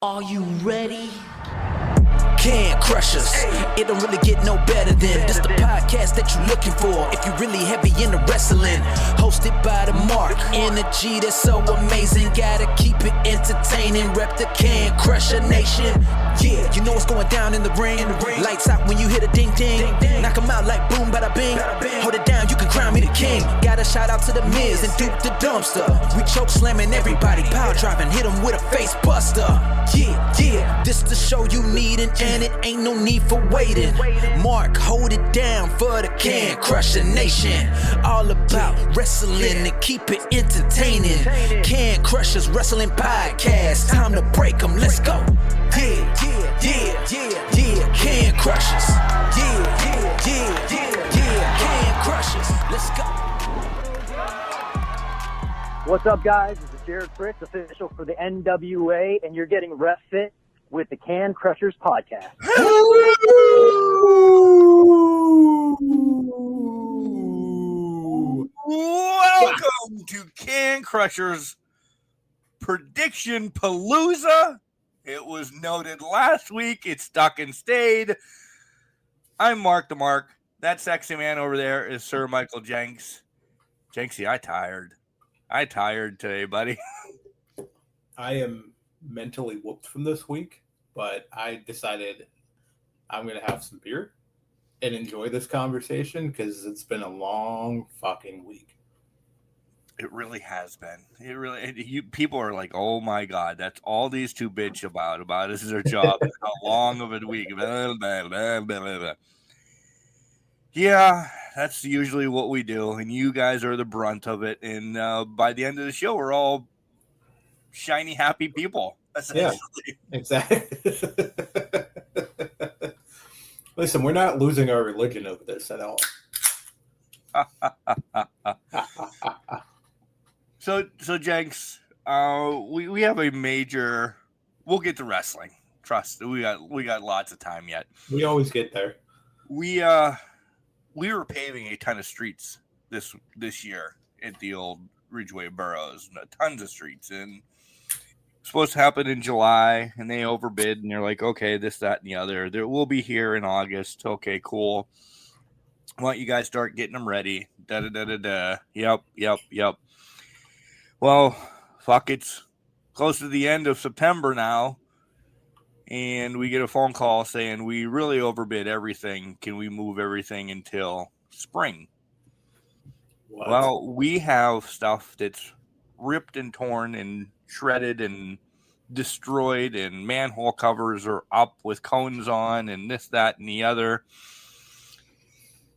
Are you ready? Can Crushers. It don't really get no better than this the podcast that you're looking for if you're really heavy into wrestling. Hosted by the Mark. Energy that's so amazing. Gotta keep it entertaining. Rep the Can Crusher Nation. Yeah, you know what's going down in the ring. Lights out when you hit a ding ding. Knock 'em out like boom bada bing. Hold it down, you can crown me the king. Got a shout out to the Miz and Duke the Dumpster. We choke slamming everybody. Power driving, hit 'em with a face buster. Yeah, this the show you need and it ain't no need for waiting. Mark, hold it down for the Can Crusher Nation. All about wrestling and keep it entertaining. Can Crushers Wrestling Podcast. Time to break 'em, let's go. Yeah, Can Crushers. Yeah, Can Crushers. Let's go. What's up, guys? This is Jared Fritz, official for the NWA, and you're getting Ref Fit with the Can Crushers Podcast. Welcome to Can Crushers Prediction Palooza. It was noted last week. It stuck and stayed. I'm Mark the Mark. That sexy man over there is Sir Michael Jenks. Jenksy, I tired today, buddy. I am mentally whooped from this week, but I decided I'm going to have some beer and enjoy this conversation because it's been a long fucking week. It really has been. People are like, oh my God, that's all these two bitch about this is their job. How long of a week. Blah, blah, blah, blah, blah. Yeah, that's usually what we do, and you guys are the brunt of it. And by the end of the show, we're all shiny, happy people. Yeah, exactly. Listen, we're not losing our religion over this at all. So Jenks, we have a major. We'll get to wrestling. Trust, we got lots of time yet. We always get there. We were paving a ton of streets this year at the old Ridgeway Boroughs, tons of streets, and it was supposed to happen in July, and they overbid, and they're like, okay, this, that, and the other. We'll be here in August. Okay, cool. Why don't you guys start getting them ready? Da da da da da. Yep. Well, fuck, it's close to the end of September now, and we get a phone call saying we really overbid everything. Can we move everything until spring? What? Well, we have stuff that's ripped and torn and shredded and destroyed, and manhole covers are up with cones on and this, that, and the other.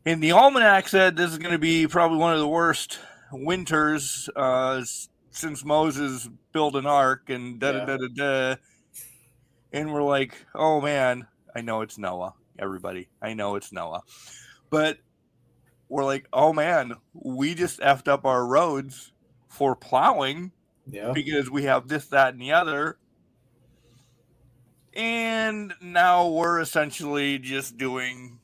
And the almanac said this is going to be probably one of the worst winters since Moses built an ark and da-da-da-da-da. And we're like, oh, man, I know it's Noah, everybody. I know it's Noah. But we're like, oh, man, we just effed up our roads for plowing because we have this, that, and the other. And now we're essentially just doing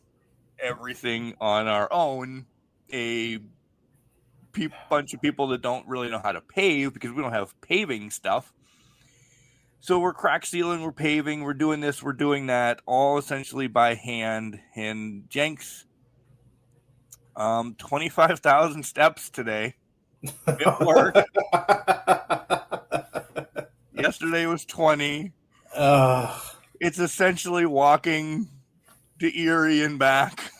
everything on our own. A bunch of people that don't really know how to pave because we don't have paving stuff. So we're crack sealing, we're paving, we're doing this, we're doing that, all essentially by hand. And Jenks, 25,000 steps today. It worked. Yesterday was 20. It's essentially walking to Erie and back.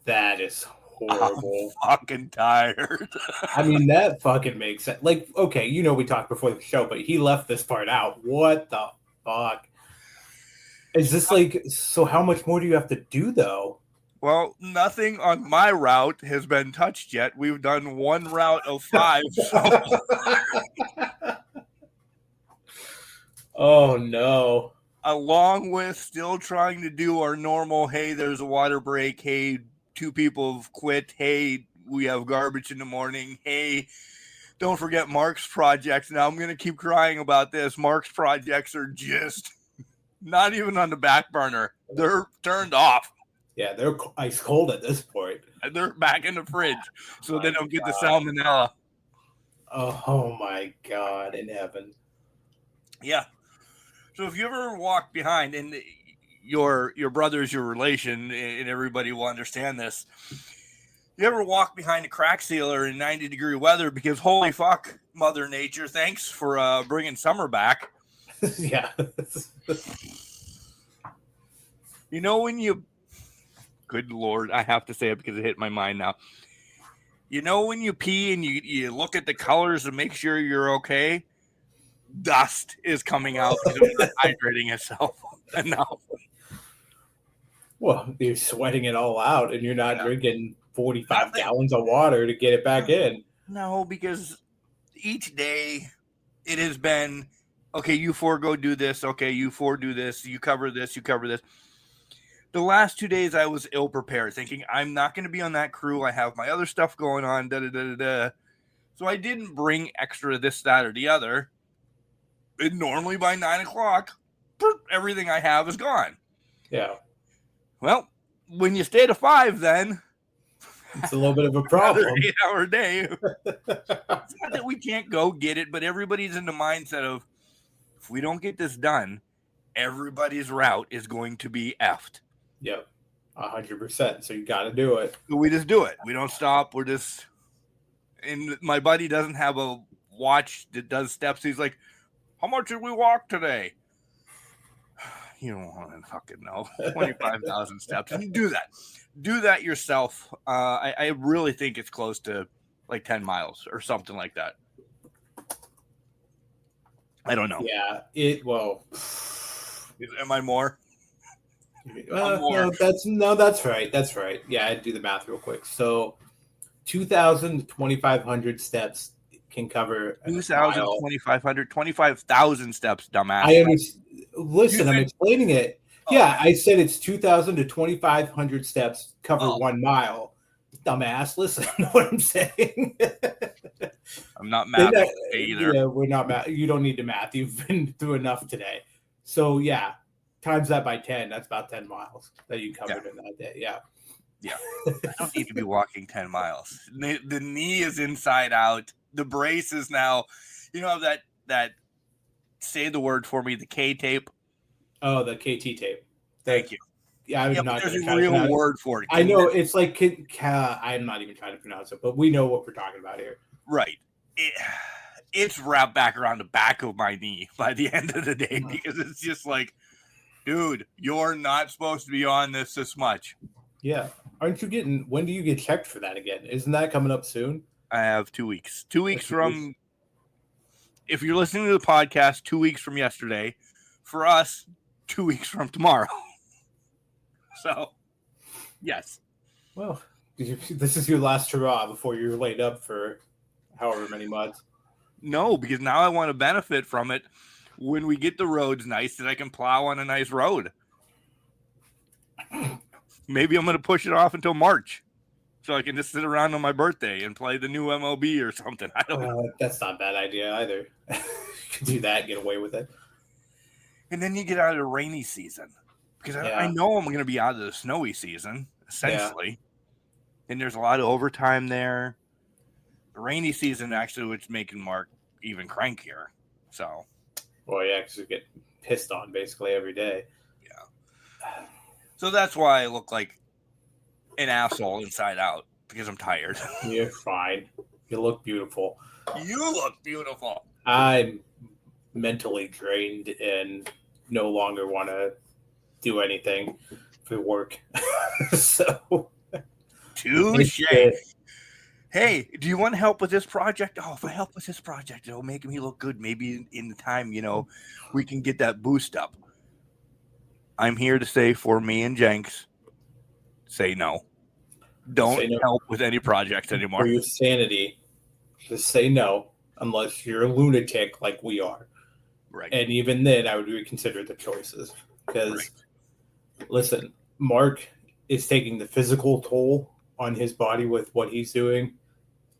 That is horrible. I'm fucking tired. I mean, that fucking makes sense. Like, okay, we talked before the show, but he left this part out. What the fuck? Is this so how much more do you have to do, though? Well, nothing on my route has been touched yet. We've done one route of 5. So. Oh, no. Along with still trying to do our normal, hey, there's a water break, hey, 2 people have quit, hey, we have garbage in the morning, hey, don't forget Mark's projects. Now I'm going to keep crying about this. Mark's projects are just not even on the back burner. They're turned off. Yeah, they're ice cold at this point. They're back in the fridge so they don't get the salmonella. Oh, my God, in heaven. Yeah. So if you ever walk behind, and your brother is your relation, and everybody will understand this. You ever walk behind a crack sealer in 90-degree weather because holy fuck, Mother Nature, thanks for bringing summer back. Yeah. You know when you, good Lord, I have to say it because it hit my mind now. You know when you pee and you look at the colors to make sure you're okay? Dust is coming out because it's not hydrating itself enough. Well, you're sweating it all out, and you're not drinking 45 gallons of water to get it back in. No, because each day it has been, okay, you four go do this. Okay, you four do this. You cover this. You cover this. The last 2 days I was ill prepared, thinking I'm not going to be on that crew. I have my other stuff going on. Da, da, da, da, da. So I didn't bring extra this, that, or the other. And normally by 9 o'clock, everything I have is gone. Yeah. Well, when you stay to 5, then it's a little bit of a problem. 8-hour day. It's not that we can't go get it, but everybody's in the mindset of if we don't get this done, everybody's route is going to be effed. Yep, 100%. So you got to do it. So we just do it. We don't stop. We're just. And my buddy doesn't have a watch that does steps. He's like, "How much did we walk today?" You don't want to fucking know. 25,000 steps. And do that. Do that yourself. I really think it's close to like 10 miles or something like that. I don't know. Yeah. Am I more? No, that's right. That's right. Yeah, I'd do the math real quick. So 2,000 to 2,500 steps can cover 2,000, 2,500, 25,000 steps, dumbass. I understand. Listen, I'm explaining it. Yeah, I said it's 2,000 to 2,500 steps cover 1 mile. Dumbass, listen to what I'm saying. I'm not mathing either. Yeah, we're not math. You don't need to math. You've been through enough today. So, yeah, times that by 10. That's about 10 miles that you covered in that day. Yeah. Yeah. I don't need to be walking 10 miles. The knee is inside out. The brace is now, that say the word for me, the K tape. Oh, the KT tape. Thank you. Yeah, I'm not. There's a real word for it. I know it's like I'm not even trying to pronounce it, but we know what we're talking about here. Right. It's wrapped back around the back of my knee by the end of the day because it's just like, dude, you're not supposed to be on this much. Yeah. Aren't you getting? When do you get checked for that again? Isn't that coming up soon? I have 2 weeks. 2 weeks from. If you're listening to the podcast, 2 weeks from yesterday. For us, 2 weeks from tomorrow. So, yes. Well, this is your last hurrah before you're laid up for however many months. No, because now I want to benefit from it when we get the roads nice that I can plow on a nice road. Maybe I'm going to push it off until March so I can just sit around on my birthday and play the new MLB or something. I don't know. That's not a bad idea either. You could do that and get away with it. And then you get out of the rainy season. Because I know I'm going to be out of the snowy season, essentially. Yeah. And there's a lot of overtime there. The rainy season, actually, which is making Mark even crankier. So. Well, yeah, because you get pissed on basically every day. Yeah. So that's why I look like an asshole inside out, because I'm tired. You're fine. You look beautiful. You look beautiful. I'm mentally drained and no longer want to do anything for work. So touche. Hey, do you want to help with this project? Oh, if I help with this project, it'll make me look good. Maybe in the time, we can get that boost up. I'm here to say for me and Jenks, say no. Don't help with any projects anymore. For your sanity, just say no, unless you're a lunatic like we are. Right. And even then, I would reconsider the choices. Because, listen, Mark is taking the physical toll on his body with what he's doing.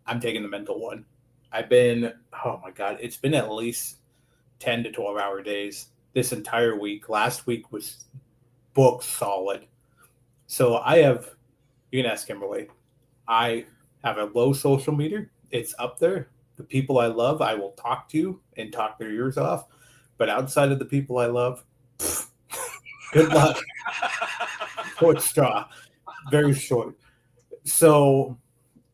I'm taking the mental one. Oh my God, it's been at least 10 to 12-hour days this entire week. Last week was booked solid. So you can ask Kimberly, I have a low social meter. It's up there. The people I love, I will talk to and talk their ears off. But outside of the people I love, good luck. Short straw. Very short. So,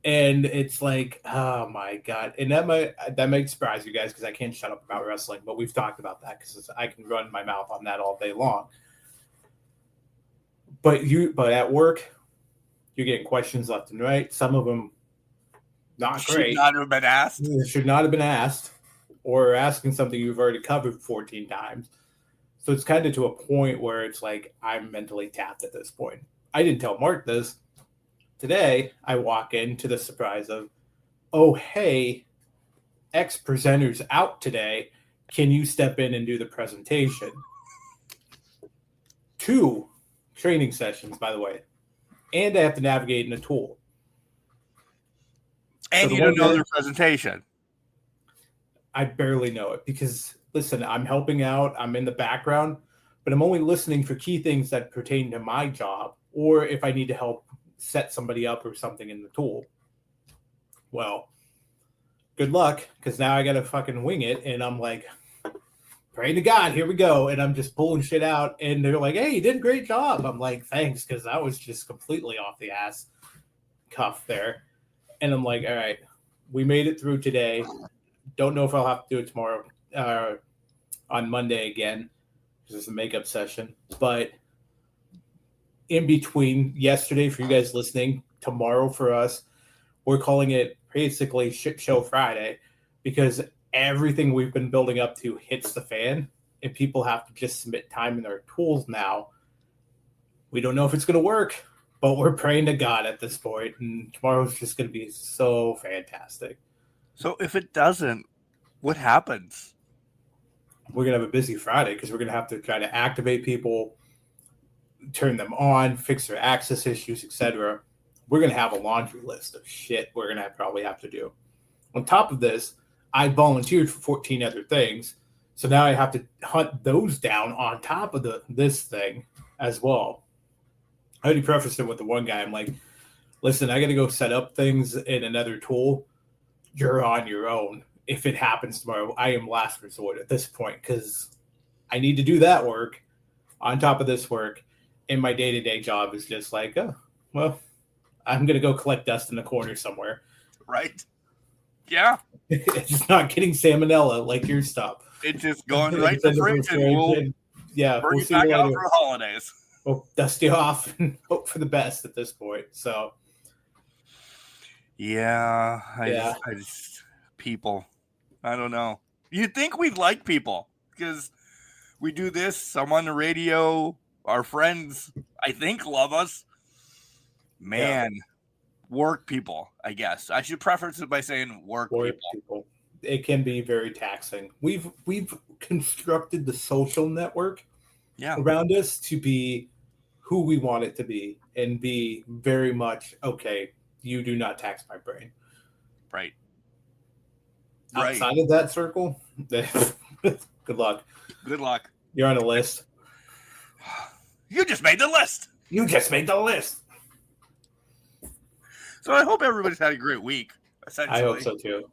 and it's like, oh my God. And that might surprise you guys because I can't shut up about wrestling, but we've talked about that because I can run my mouth on that all day long. But at work, you're getting questions left and right. Some of them not great. Should not have been asked. Should not have been asked, or asking something you've already covered 14 times. So it's kind of to a point where it's like I'm mentally tapped at this point. I didn't tell Mark this. Today, I walk into the surprise of, oh, hey, X presenter's out today. Can you step in and do the presentation? 2 training sessions, by the way. And I have to navigate in a tool. And so you don't know their presentation. I barely know it because, listen, I'm helping out. I'm in the background, but I'm only listening for key things that pertain to my job or if I need to help set somebody up or something in the tool. Well, good luck because now I got to fucking wing it. And I'm like, pray to God, here we go. And I'm just pulling shit out. And they're like, hey, you did a great job. I'm like, thanks, because that was just completely off the ass cuff there. And I'm like, all right, we made it through today. Don't know if I'll have to do it tomorrow on Monday again because it's a makeup session. But in between yesterday, for you guys listening, tomorrow for us, we're calling it basically Shit Show Friday because everything we've been building up to hits the fan and people have to just submit time in their tools now. We don't know if it's going to work, but we're praying to God at this point, and tomorrow's just going to be so fantastic. So if it doesn't, what happens? We're going to have a busy Friday because we're going to have to try to activate people, turn them on, fix their access issues, etc. We're going to have a laundry list of shit we're going to probably have to do. On top of this, I volunteered for 14 other things, so now I have to hunt those down on top of this thing as well. I already prefaced it with the one guy. I'm like, listen, I got to go set up things in another tool. You're on your own. If it happens tomorrow, I am last resort at this point because I need to do that work on top of this work. And my day-to-day job is just like, oh, well, I'm going to go collect dust in the corner somewhere. Right. Yeah. It's just not getting salmonella like your stuff. It's just going right to the fridge and we'll bring it back out for the holidays. We'll dust you off and hope for the best at this point. So, I just people. I don't know. You'd think we'd like people because we do this. Some on the radio, our friends, I think, love us. Man, work people, I guess. I should preface it by saying work people. It can be very taxing. We've constructed the social network around us to be who we want it to be and be very much, okay, you do not tax my brain. Right. Outside of that circle, good luck. Good luck. You're on a list. You just made the list. So I hope everybody's had a great week. Essentially, I hope so too.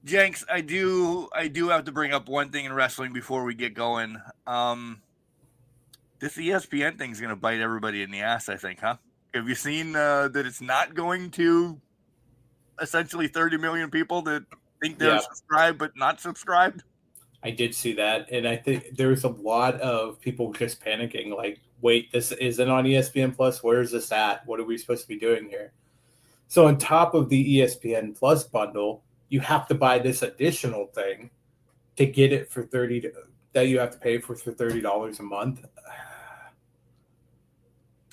Jenks, I do have to bring up one thing in wrestling before we get going. This ESPN thing's going to bite everybody in the ass, I think, huh? Have you seen that it's not going to essentially 30 million people that think they're subscribed but not subscribed? I did see that, and I think there's a lot of people just panicking, like, wait, this isn't on ESPN Plus? Where is this at? What are we supposed to be doing here? So on top of the ESPN Plus bundle, you have to buy this additional thing to get it for that you have to pay for $30 a month.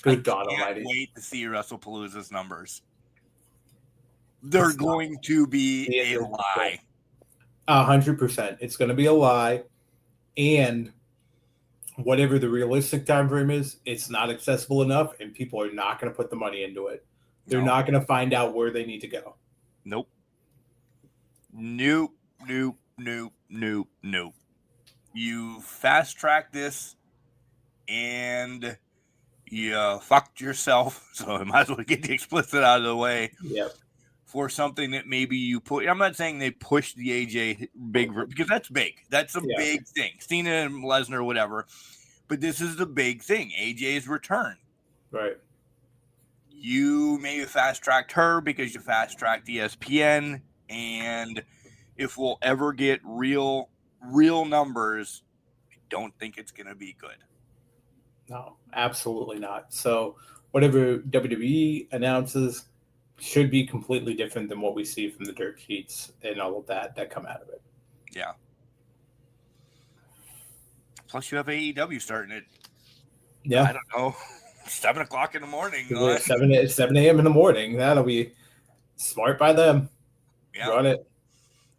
Good God Almighty! Wait to see WrestlePalooza's numbers. They're going to be a lie. 100%. It's going to be a lie, and whatever the realistic time frame is, it's not accessible enough, and people are not going to put the money into it. They're not going to find out where they need to go. Nope. You fast track this, and you fucked yourself. So I might as well get the explicit out of the way. Yep. for something that maybe you put. I'm not saying they pushed the AJ big because that's big. That's a big thing. Cena and Lesnar, whatever. But this is the big thing. AJ's return. Right. You may have fast-tracked her because you fast-tracked ESPN. And if we'll ever get real numbers, I don't think it's going to be good. No, absolutely not. So whatever WWE announces should be completely different than what we see from the dirt sheets and all of that come out of it. Yeah. Plus, you have AEW starting at, I don't know, 7 o'clock in the morning. 7 a.m. in the morning. That'll be smart by them. Yeah.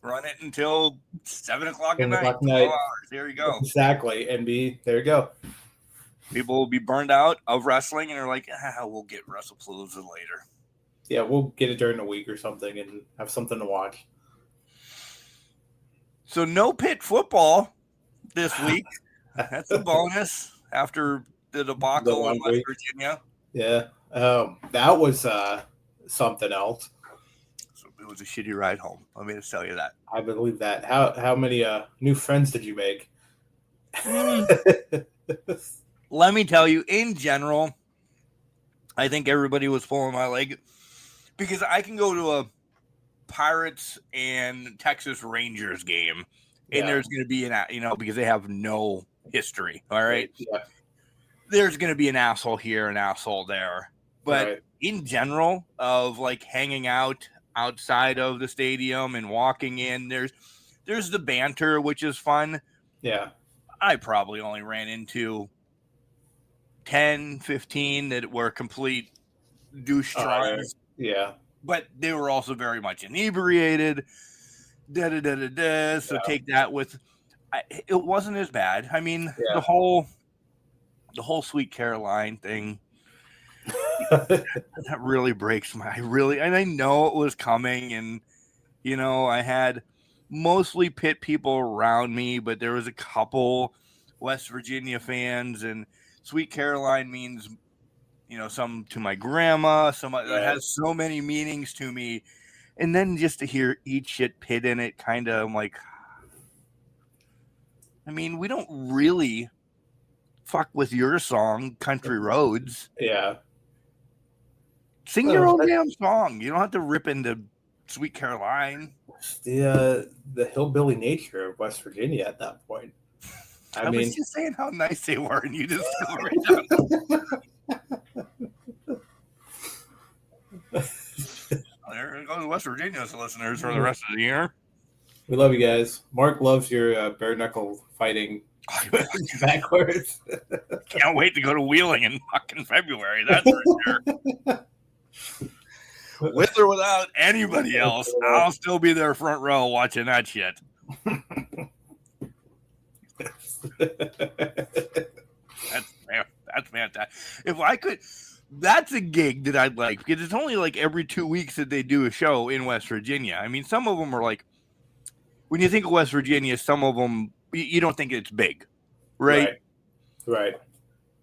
Run it until 7 o'clock at night. 12 hours. There you go. Exactly. And there you go. People will be burned out of wrestling and are like, we'll get WrestlePalooza later. Yeah, we'll get it during the week or something and have something to watch. So no pit football this week. That's a bonus after the debacle in West Virginia. Yeah. That was something else. So it was a shitty ride home. Let me just tell you that. I believe that. How many new friends did you make? Let me tell you, in general, I think everybody was pulling my leg because I can go to a Pirates and Texas Rangers game and there's going to be because they have no history. All right. Yeah. There's going to be an asshole here, an asshole there. But in general of like hanging out outside of the stadium and walking in, there's the banter, which is fun. Yeah. I probably only ran into 10, 15 that were complete douche tries. Yeah. But they were also very much inebriated. So take that with it wasn't as bad. I mean, the whole Sweet Caroline thing that really breaks and I know it was coming, and I had mostly pit people around me, but there was a couple West Virginia fans, and Sweet Caroline means some to my grandma, that has so many meanings to me. And then just to hear eat shit pit in it, kind of, I'm like, I mean, we don't really fuck with your song, Country Roads. Yeah. Sing your own damn song. You don't have to rip into Sweet Caroline. The hillbilly nature of West Virginia at that point. I mean, was just saying how nice they were, and you just go right down. There goes West Virginia's listeners for the rest of the year. We love you guys. Mark loves your bare knuckle fighting backwards. Can't wait to go to Wheeling in fucking February. That's for sure. With or without anybody else, I'll still be there front row watching that shit. That's fantastic. If I could, that's a gig that I'd like, because it's only like every 2 weeks that they do a show in West Virginia. I mean, some of them are like, when you think of West Virginia, some of them you don't think it's big, right? Right.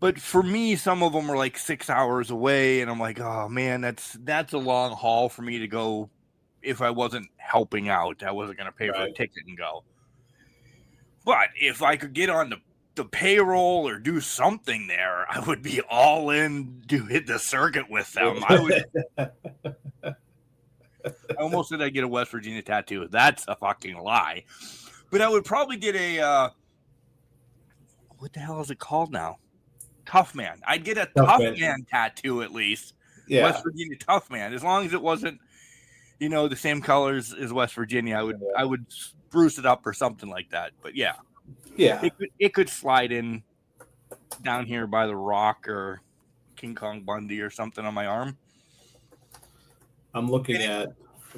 But for me, some of them are like 6 hours away, and I'm like, oh man, that's a long haul for me to go. If I wasn't helping out, I wasn't going to pay for a ticket and go. But if I could get on the payroll or do something there, I would be all in to hit the circuit with them. I almost said I'd get a West Virginia tattoo. That's a fucking lie. But I would probably get a what the hell is it called now? Tough Man. I'd get a Tough Man tattoo at least. Yeah. West Virginia Tough Man. As long as it wasn't, the same colors as West Virginia, I would spruce it up or something like that. But yeah. It could slide in down here by the Rock or King Kong Bundy or something on my arm. I'm looking at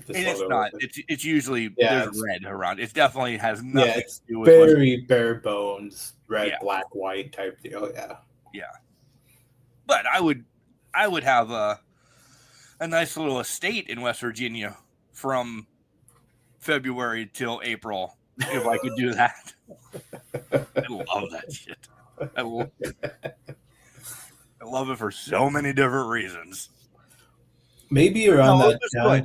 this. And it's not. It's usually there's red around. It definitely has nothing to do with very bare bones, red, black, white type deal. Yeah. But I would have a nice little estate in West Virginia from February till April if I could do that. I love that shit. I love it for so many different reasons. Maybe around that time.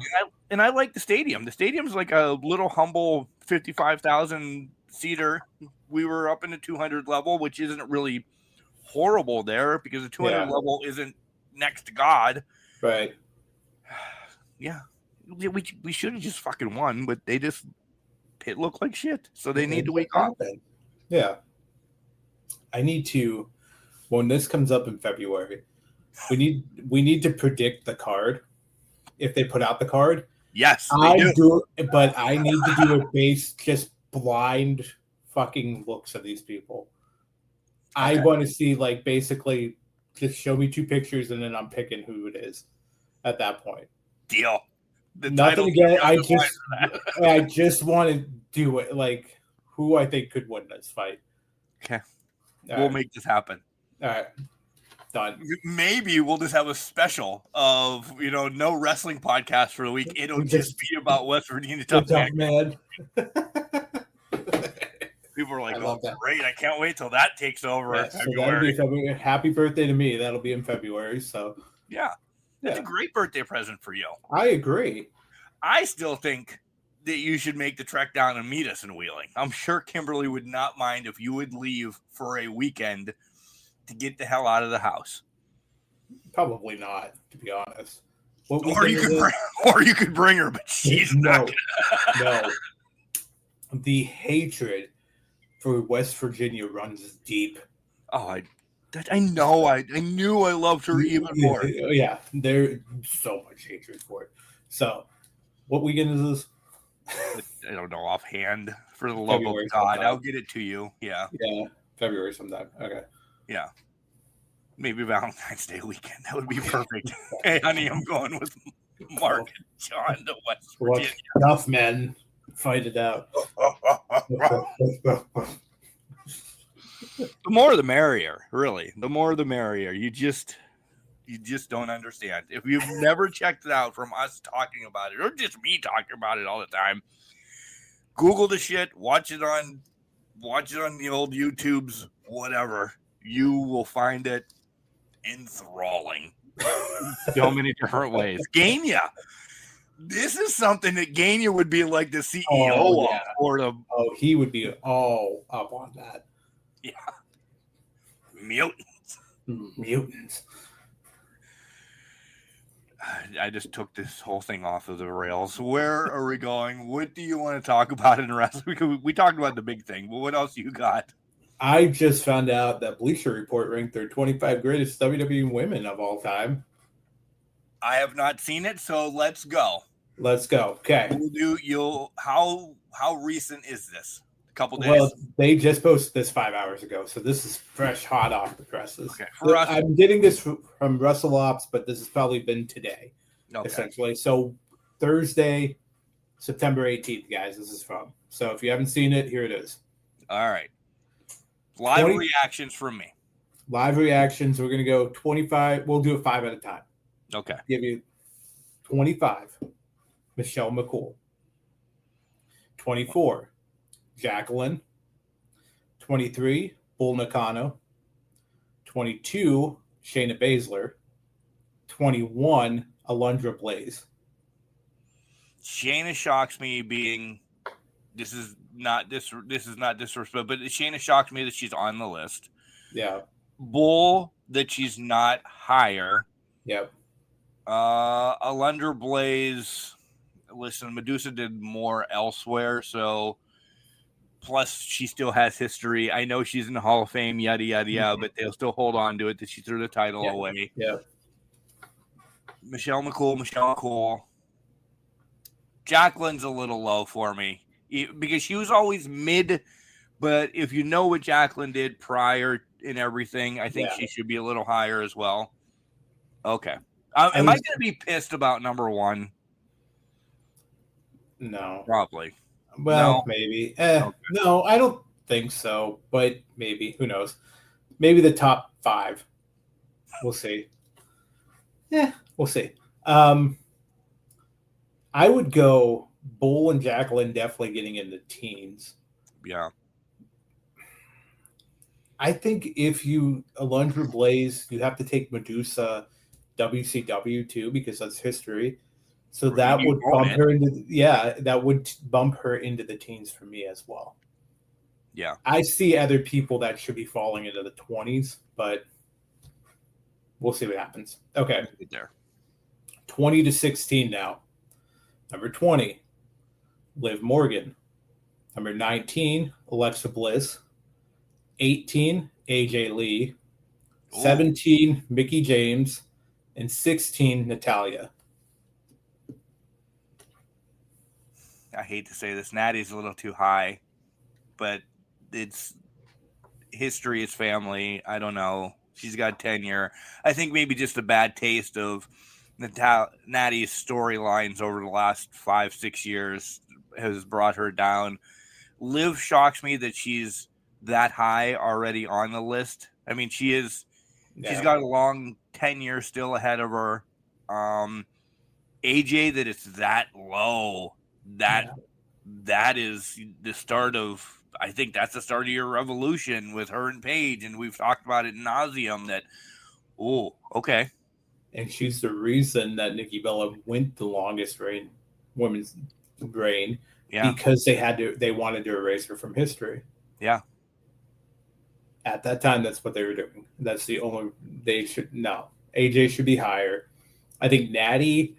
And I like the stadium. The stadium's like a little humble 55,000 seater. We were up in the 200 level, which isn't really horrible there because the 200 level isn't next to God. Right. Yeah. We should have just fucking won, but they just it looked like shit. So they need to week off. Yeah. I need to, when this comes up in February, we need to predict the card if they put out the card. Yes, but I need to do it based just blind fucking looks of these people. Okay. I want to see like basically just show me 2 pictures and then I'm picking who it is at that point. Deal. Nothing again. I just want to do it like who I think could win this fight. Okay. We'll make this happen. All right. Done. Maybe we'll just have a special of, no wrestling podcast for the week. It'll just be about West Virginia Tough Man. People are like, oh, great. I can't wait till that takes over. Yeah, so that'll be February. Happy birthday to me. That'll be in February. So yeah. That's a great birthday present for you. I agree. I still think that you should make the trek down and meet us in Wheeling. I'm sure Kimberly would not mind if you would leave for a weekend to get the hell out of the house. Probably not, to be honest. Or you could bring her, but she's not. No. The hatred for West Virginia runs deep. Oh, I know. I knew I loved her even more. Yeah, there's so much hatred for it. So, what weekend is this? I don't know offhand. For the love of God, I'll get it to you. Yeah. Yeah, February sometime. Okay. Yeah. Maybe Valentine's Day weekend. That would be perfect. Hey, honey, I'm going with Mark and John to West Virginia. Enough, men. Fight it out. The more the merrier, really. The more the merrier. You just don't understand. If you've never checked it out from us talking about it, or just me talking about it all the time, Google the shit, watch it on the old YouTubes, whatever. You will find it enthralling. So many different ways. Gania. This is something that Gania would be like the CEO of. Or he would be all up on that. Yeah. Mutants. I just took this whole thing off of the rails. Where are we going? What do you want to talk about in wrestling? We talked about the big thing, but what else you got? I just found out that Bleacher Report ranked their 25 greatest WWE women of all time. I have not seen it, so let's go. Let's go. Okay. How recent is this? A couple days? Well, they just posted this 5 hours ago, so this is fresh, hot off the presses. Okay. I'm getting this from WrestleOps, but this has probably been today, essentially. So Thursday, September 18th, guys, this is from. So if you haven't seen it, here it is. All right. Live reactions from me. Live reactions. We're going to go 25. We'll do it 5 at a time. Okay. Give you 25, Michelle McCool. 24, Jacqueline. 23, Bull Nakano. 22, Shayna Baszler. 21, Alundra Blaze. Shayna shocks me being this is not disrespect, but Shayna shocks me that she's on the list. Yeah. Bull that she's not higher. Yep. Alundra Blaze. Listen, Medusa did more elsewhere, so plus she still has history. I know she's in the Hall of Fame, yada yada yada, but they'll still hold on to it that she threw the title away. Yeah. Michelle McCool. Jacqueline's a little low for me because she was always mid, but if you know what Jacqueline did prior and everything, I think she should be a little higher as well. Okay. Am I going to be pissed about number 1? No. Probably. Well, no. Maybe. No, I don't think so, but maybe. Who knows? Maybe the top 5. We'll see. Yeah, we'll see. I would go Bull and Jacqueline definitely getting in the teens. Yeah. I think if you Alundra Blaze, you have to take Medusa WCW too because that's history. So that You would own bump it. her that would bump her into the teens for me as well. Yeah. I see other people that should be falling into the 20s, but we'll see what happens. Okay. There. 20 to 16 now. Number 20, Liv Morgan. Number 19, Alexa Bliss. 18, AJ Lee. 17, Mickey James. And 16, Natalia. I hate to say this. Natty's a little too high, but it's history is family. I don't know. She's got tenure. I think maybe just a bad taste of Natty's storylines over the last 5-6 years has brought her down. Liv shocks me that she's that high already on the list. I mean, she is. Yeah. She's got a long tenure still ahead of her. AJ, that it's that low. That is the start of. I think that's the start of your revolution with her and Paige, and we've talked about it nauseum. That, okay. And she's the reason that Nikki Bella went the longest women's reign, because they wanted to erase her from history. Yeah. At that time, that's what they were doing. That's the only AJ should be higher. I think Natty.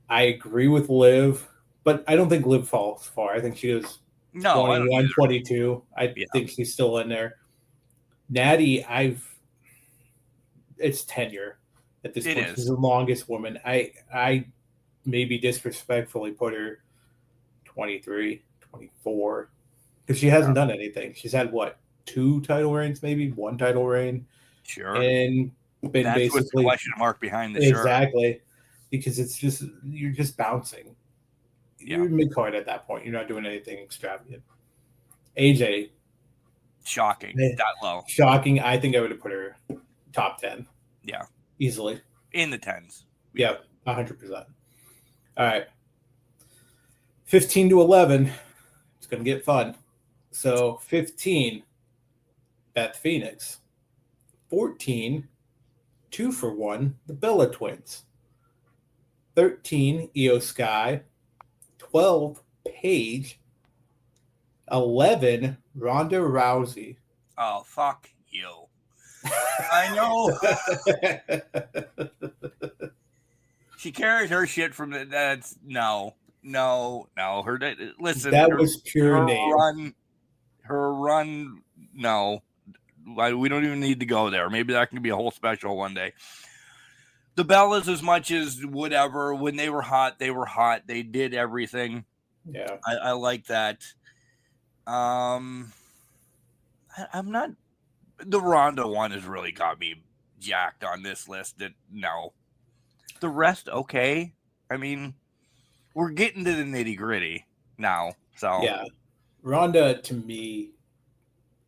I agree with Liv, but I don't think Liv falls far. I think she goes 21, 22. I think she's still in there. Natty, it's tenure at this point. She's the longest woman. I maybe disrespectfully put her 23, 24, because she hasn't done anything. She's had 2 title reigns, maybe 1 title reign. Sure. And been that's basically what's the question mark behind the exactly. Because it's just you're just bouncing. You're mid-card at that point. You're not doing anything extravagant. AJ. Shocking. That low. Shocking. I think I would have put her top 10. Yeah. Easily. In the 10s. Yeah, 100%. All right. 15 to 11. It's going to get fun. So 15, Beth Phoenix. 14, 2 for 1, the Bella Twins. 13, Io Sky. 12, Paige. 11, Ronda Rousey. Oh, fuck you. I know. She carried her shit from that's no. Listen, that was pure name. Her run, no. We don't even need to go there. Maybe that can be a whole special one day. The Bellas, as much as whatever, when they were hot, they were hot. They did everything. Yeah. I like that. I'm not. The Ronda one has really got me jacked on this list. No. The rest, okay. I mean, we're getting to the nitty gritty now. So yeah. Ronda, to me,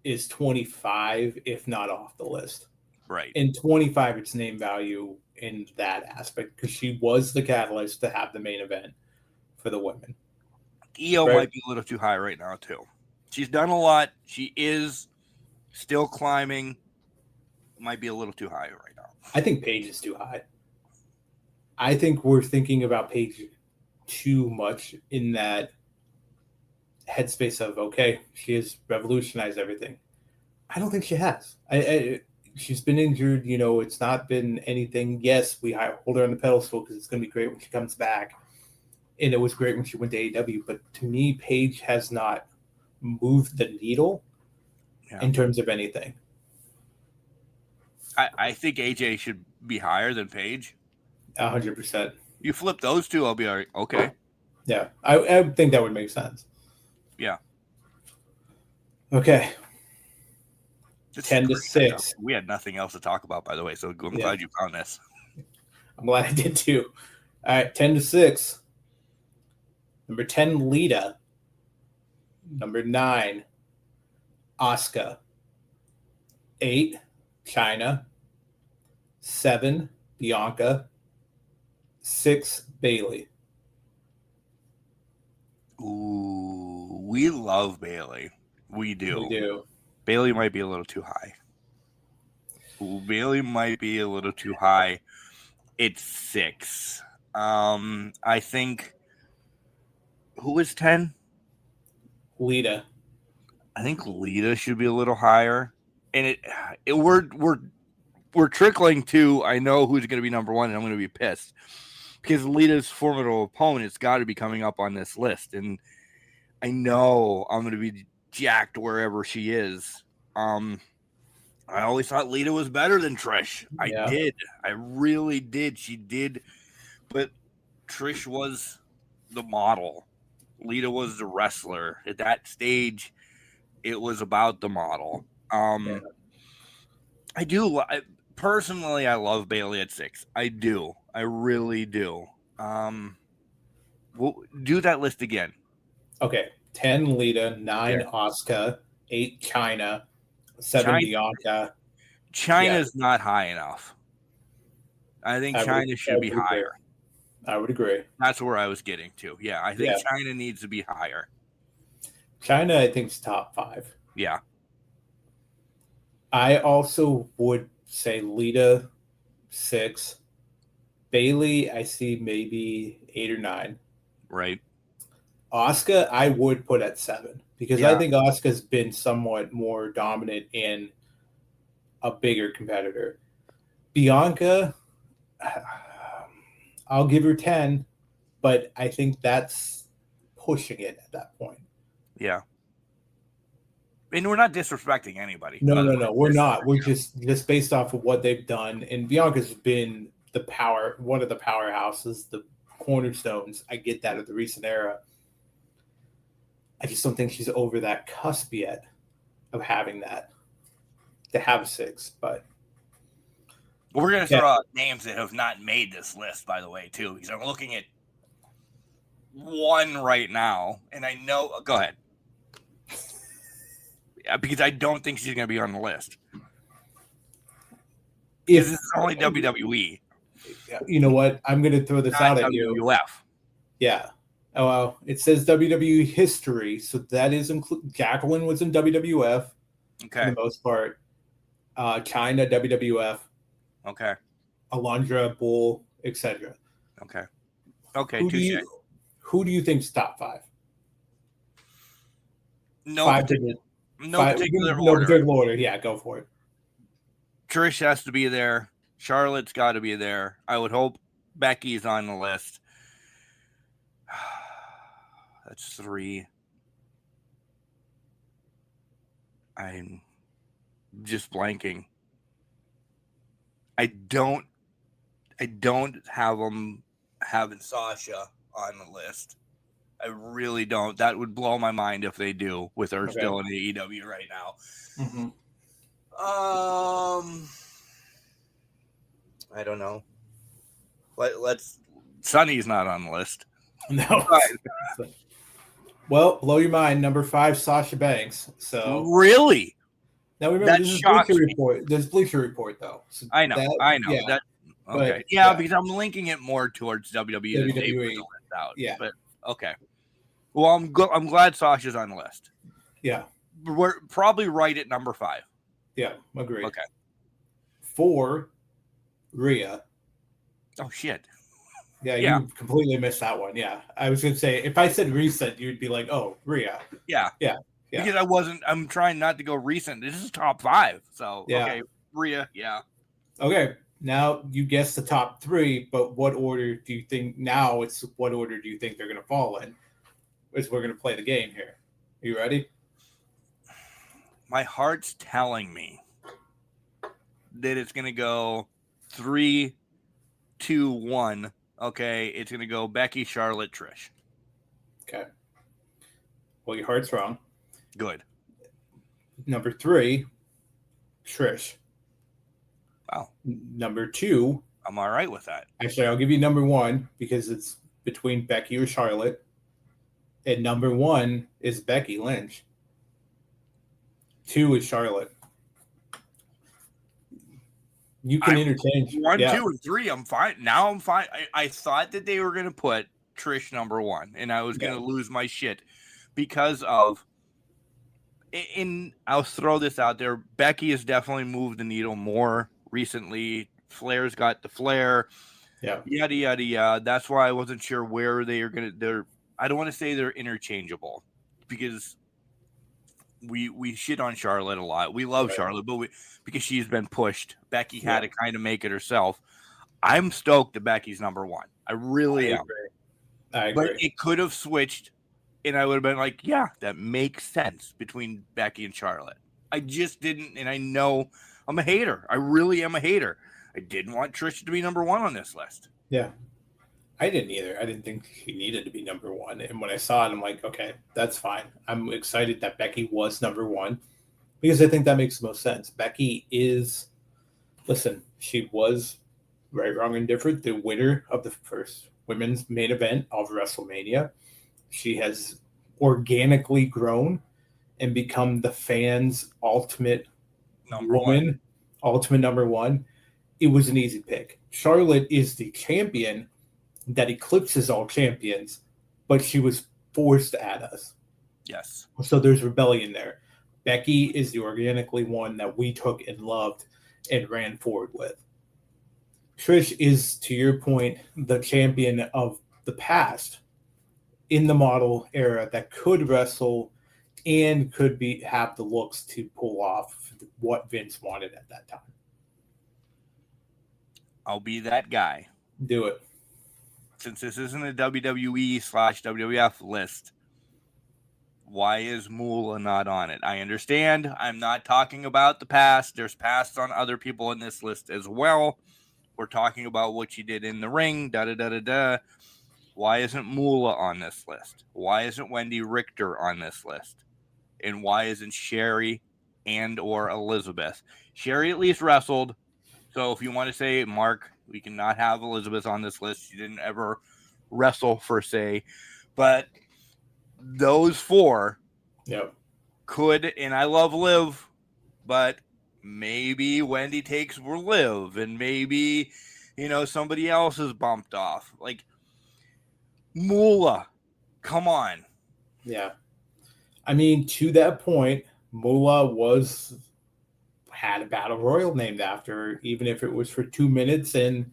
is 25, if not off the list. Right. In 25, it's name value in that aspect because she was the catalyst to have the main event for the women. Io might be a little too high right now, too. She's done a lot. She is still climbing. Might be a little too high right now. I think Paige is too high. I think we're thinking about Paige too much in that headspace of, okay, she has revolutionized everything. I don't think she has. She's been injured. It's not been anything. Yes, we hold her on the pedestal because it's going to be great when she comes back. And it was great when she went to AEW. But to me, Paige has not moved the needle in terms of anything. I think AJ should be higher than Paige. 100%. You flip those two, I'll be all right. Okay. Yeah, I think that would make sense. Yeah. Okay. This 10 to 6. We had nothing else to talk about, by the way, so I'm glad you found this. I'm glad I did too. All right, 10 to 6. Number 10, Lita. Number 9, Asuka. 8, China. 7, Bianca. 6, Bayley. Ooh, we love Bayley. We do. We do. Bayley might be a little too high. Bayley might be a little too high. It's 6. I think who is 10? Lita. I think Lita should be a little higher. And we're trickling to I know who's going to be number 1, and I'm going to be pissed because Lita's formidable opponent's got to be coming up on this list, and I know I'm going to be jacked wherever she is. I always thought Lita was better than Trish. I did. I really did. She did. But Trish was the model. Lita was the wrestler. At that stage, it was about the model. I do. Personally, I love Bayley at 6. I do. I really do. We'll do that list again. Okay. 10 Lita, 9 Asuka, 8 China, 7 Bianca. China's not high enough. I think China should be higher. I would agree. That's where I was getting to. Yeah, I think China needs to be higher. China, I think, is top 5. Yeah. I also would say Lita, 6. Bayley, I see maybe 8 or 9. Right. Asuka, I would put at 7 because I think Asuka's been somewhat more dominant in a bigger competitor. Bianca, I'll give her 10, but I think that's pushing it at that point. Yeah. And we're not disrespecting anybody. No, we're not. We're just based off of what they've done. And Bianca's been one of the powerhouses, the cornerstones. I get that of the recent era. I just don't think she's over that cusp yet of having that to have 6. But we're going to throw out names that have not made this list, by the way, too, because I'm looking at one right now, and I know. Go ahead. Yeah, because I don't think she's going to be on the list. If this is only WWE. You know what? I'm going to throw this out at you. WWF. Yeah. Oh, well, it says WWE history, so that is Jacqueline was in WWF for the most part. China, WWF. Okay. Alundra, Bull, etc. Okay. Okay. Who do you think's top 5? No particular order. Yeah, go for it. Trish has to be there. Charlotte's got to be there. I would hope Becky's on the list. That's 3. I'm just blanking. I don't have them having Sasha on the list. I really don't. That would blow my mind if they do with her still in the AEW right now. Mm-hmm. I don't know. Let's. Sunny's not on the list. No. Well, blow your mind. Number 5, Sasha Banks. So really. Now remember, this is Bleacher Report. There's Bleacher Report though. So I know. Yeah. That, okay. But, because I'm linking it more towards WWE. Out. Yeah. But okay. Well, I'm glad Sasha's on the list. Yeah. We're probably right at number 5. Yeah, agreed. Okay. 4, Rhea. Oh shit. Yeah, you completely missed that one. Yeah. I was gonna say if I said recent, you'd be like, oh, Rhea. Yeah. Because I'm trying not to go recent. This is top 5. So okay, Rhea, Okay. Now you guessed the top 3, but what order do you think what order do you think they're gonna fall in? As we're gonna play the game here. Are you ready? My heart's telling me that it's gonna go 3, 2, 1. Okay, it's gonna go Becky, Charlotte, Trish. Okay. Well, your heart's wrong. Good. Number 3, Trish. Wow. Number 2. I'm all right with that. Actually, I'll give you number 1 because it's between Becky or Charlotte. And number 1 is Becky Lynch. 2 is Charlotte. You can interchange 1, 2, and 3. I'm fine. Now I'm fine. I thought that they were going to put Trish number 1, and I was going to lose my shit because of. I'll throw this out there. Becky has definitely moved the needle more recently. Flair's got the flair. Yeah. Yada yada yada. That's why I wasn't sure where they are gonna. I don't want to say they're interchangeable because we shit on Charlotte a lot. We love Charlotte, but because she's been pushed. Becky had to kind of make it herself. I'm stoked that Becky's number one. I really am. I agree. But it could have switched, and I would have been like, yeah, that makes sense between Becky and Charlotte. I just didn't, and I know I'm a hater. I really am a hater. I didn't want Trish to be number one on this list. Yeah. I didn't either. I didn't think she needed to be number one. And when I saw it, I'm like, okay, that's fine. I'm excited that Becky was number one because I think that makes the most sense. Becky is, listen, she was Right, Wrong, and Different, the winner of the first women's main event of WrestleMania. She has organically grown and become the fans' ultimate ultimate number one. It was an easy pick. Charlotte is the champion that eclipses all champions, but she was forced at us. Yes. So there's rebellion there. Becky is the organically one that we took and loved and ran forward with. Trish is, to your point, the champion of the past in the model era that could wrestle and could have the looks to pull off what Vince wanted at that time. I'll be that guy. Do it. Since this isn't a WWE/WWF list, why is Moolah not on it? I understand. I'm not talking about the past. There's past on other people in this list as well. We're talking about what she did in the ring. Da-da-da-da-da. Why isn't Moolah on this list? Why isn't Wendy Richter on this list? And why isn't Sherry and or Elizabeth? Sherry at least wrestled. So if you want to say, Mark, we cannot have Elizabeth on this list. She didn't ever wrestle, per se. But those four could, and I love Liv, but maybe Wendy takes Liv, and maybe, somebody else is bumped off. Like, Moolah, come on. Yeah. I mean, to that point, Moolah had a battle royal named after her, even if it was for 2 minutes, and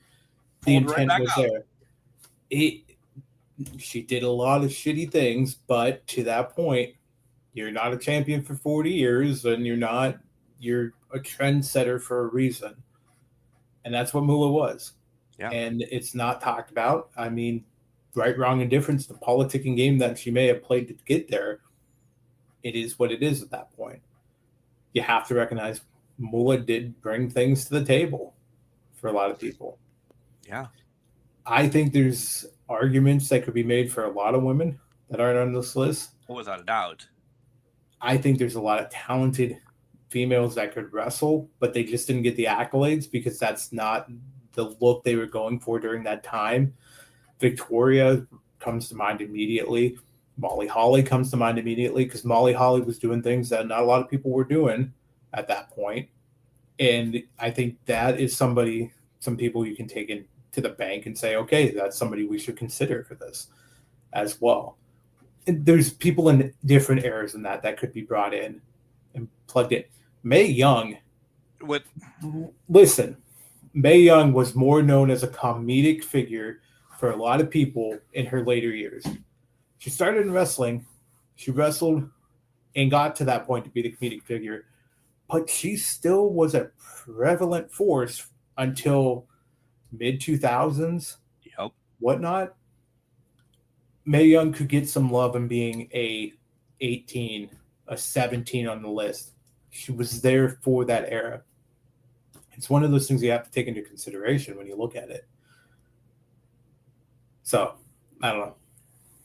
the intent was there. She did a lot of shitty things, but to that point, you're not a champion for 40 years, and you're a trendsetter for a reason. And that's what Moolah was. Yeah. And it's not talked about. I mean, Right, Wrong, and Difference, the politicking game that she may have played to get there, it is what it is at that point. You have to recognize Moolah did bring things to the table for a lot of people. Yeah. I think there's arguments that could be made for a lot of women that aren't on this list. Without a doubt. I think there's a lot of talented females that could wrestle, but they just didn't get the accolades because that's not the look they were going for during that time. Victoria comes to mind immediately. Molly Holly comes to mind immediately because Molly Holly was doing things that not a lot of people were doing at that point. And I think that is some people you can take into the bank and say, okay, that's somebody we should consider for this as well. And there's people in different eras in that could be brought in and plugged in. Mae Young. Listen, Mae Young was more known as a comedic figure for a lot of people in her later years. She started in wrestling. She wrestled and got to that point to be the comedic figure. But she still was a prevalent force until mid-2000s. Yep. Whatnot. Mae Young could get some love in being a 18, a 17 on the list. She was there for that era. It's one of those things you have to take into consideration when you look at it. So, I don't know.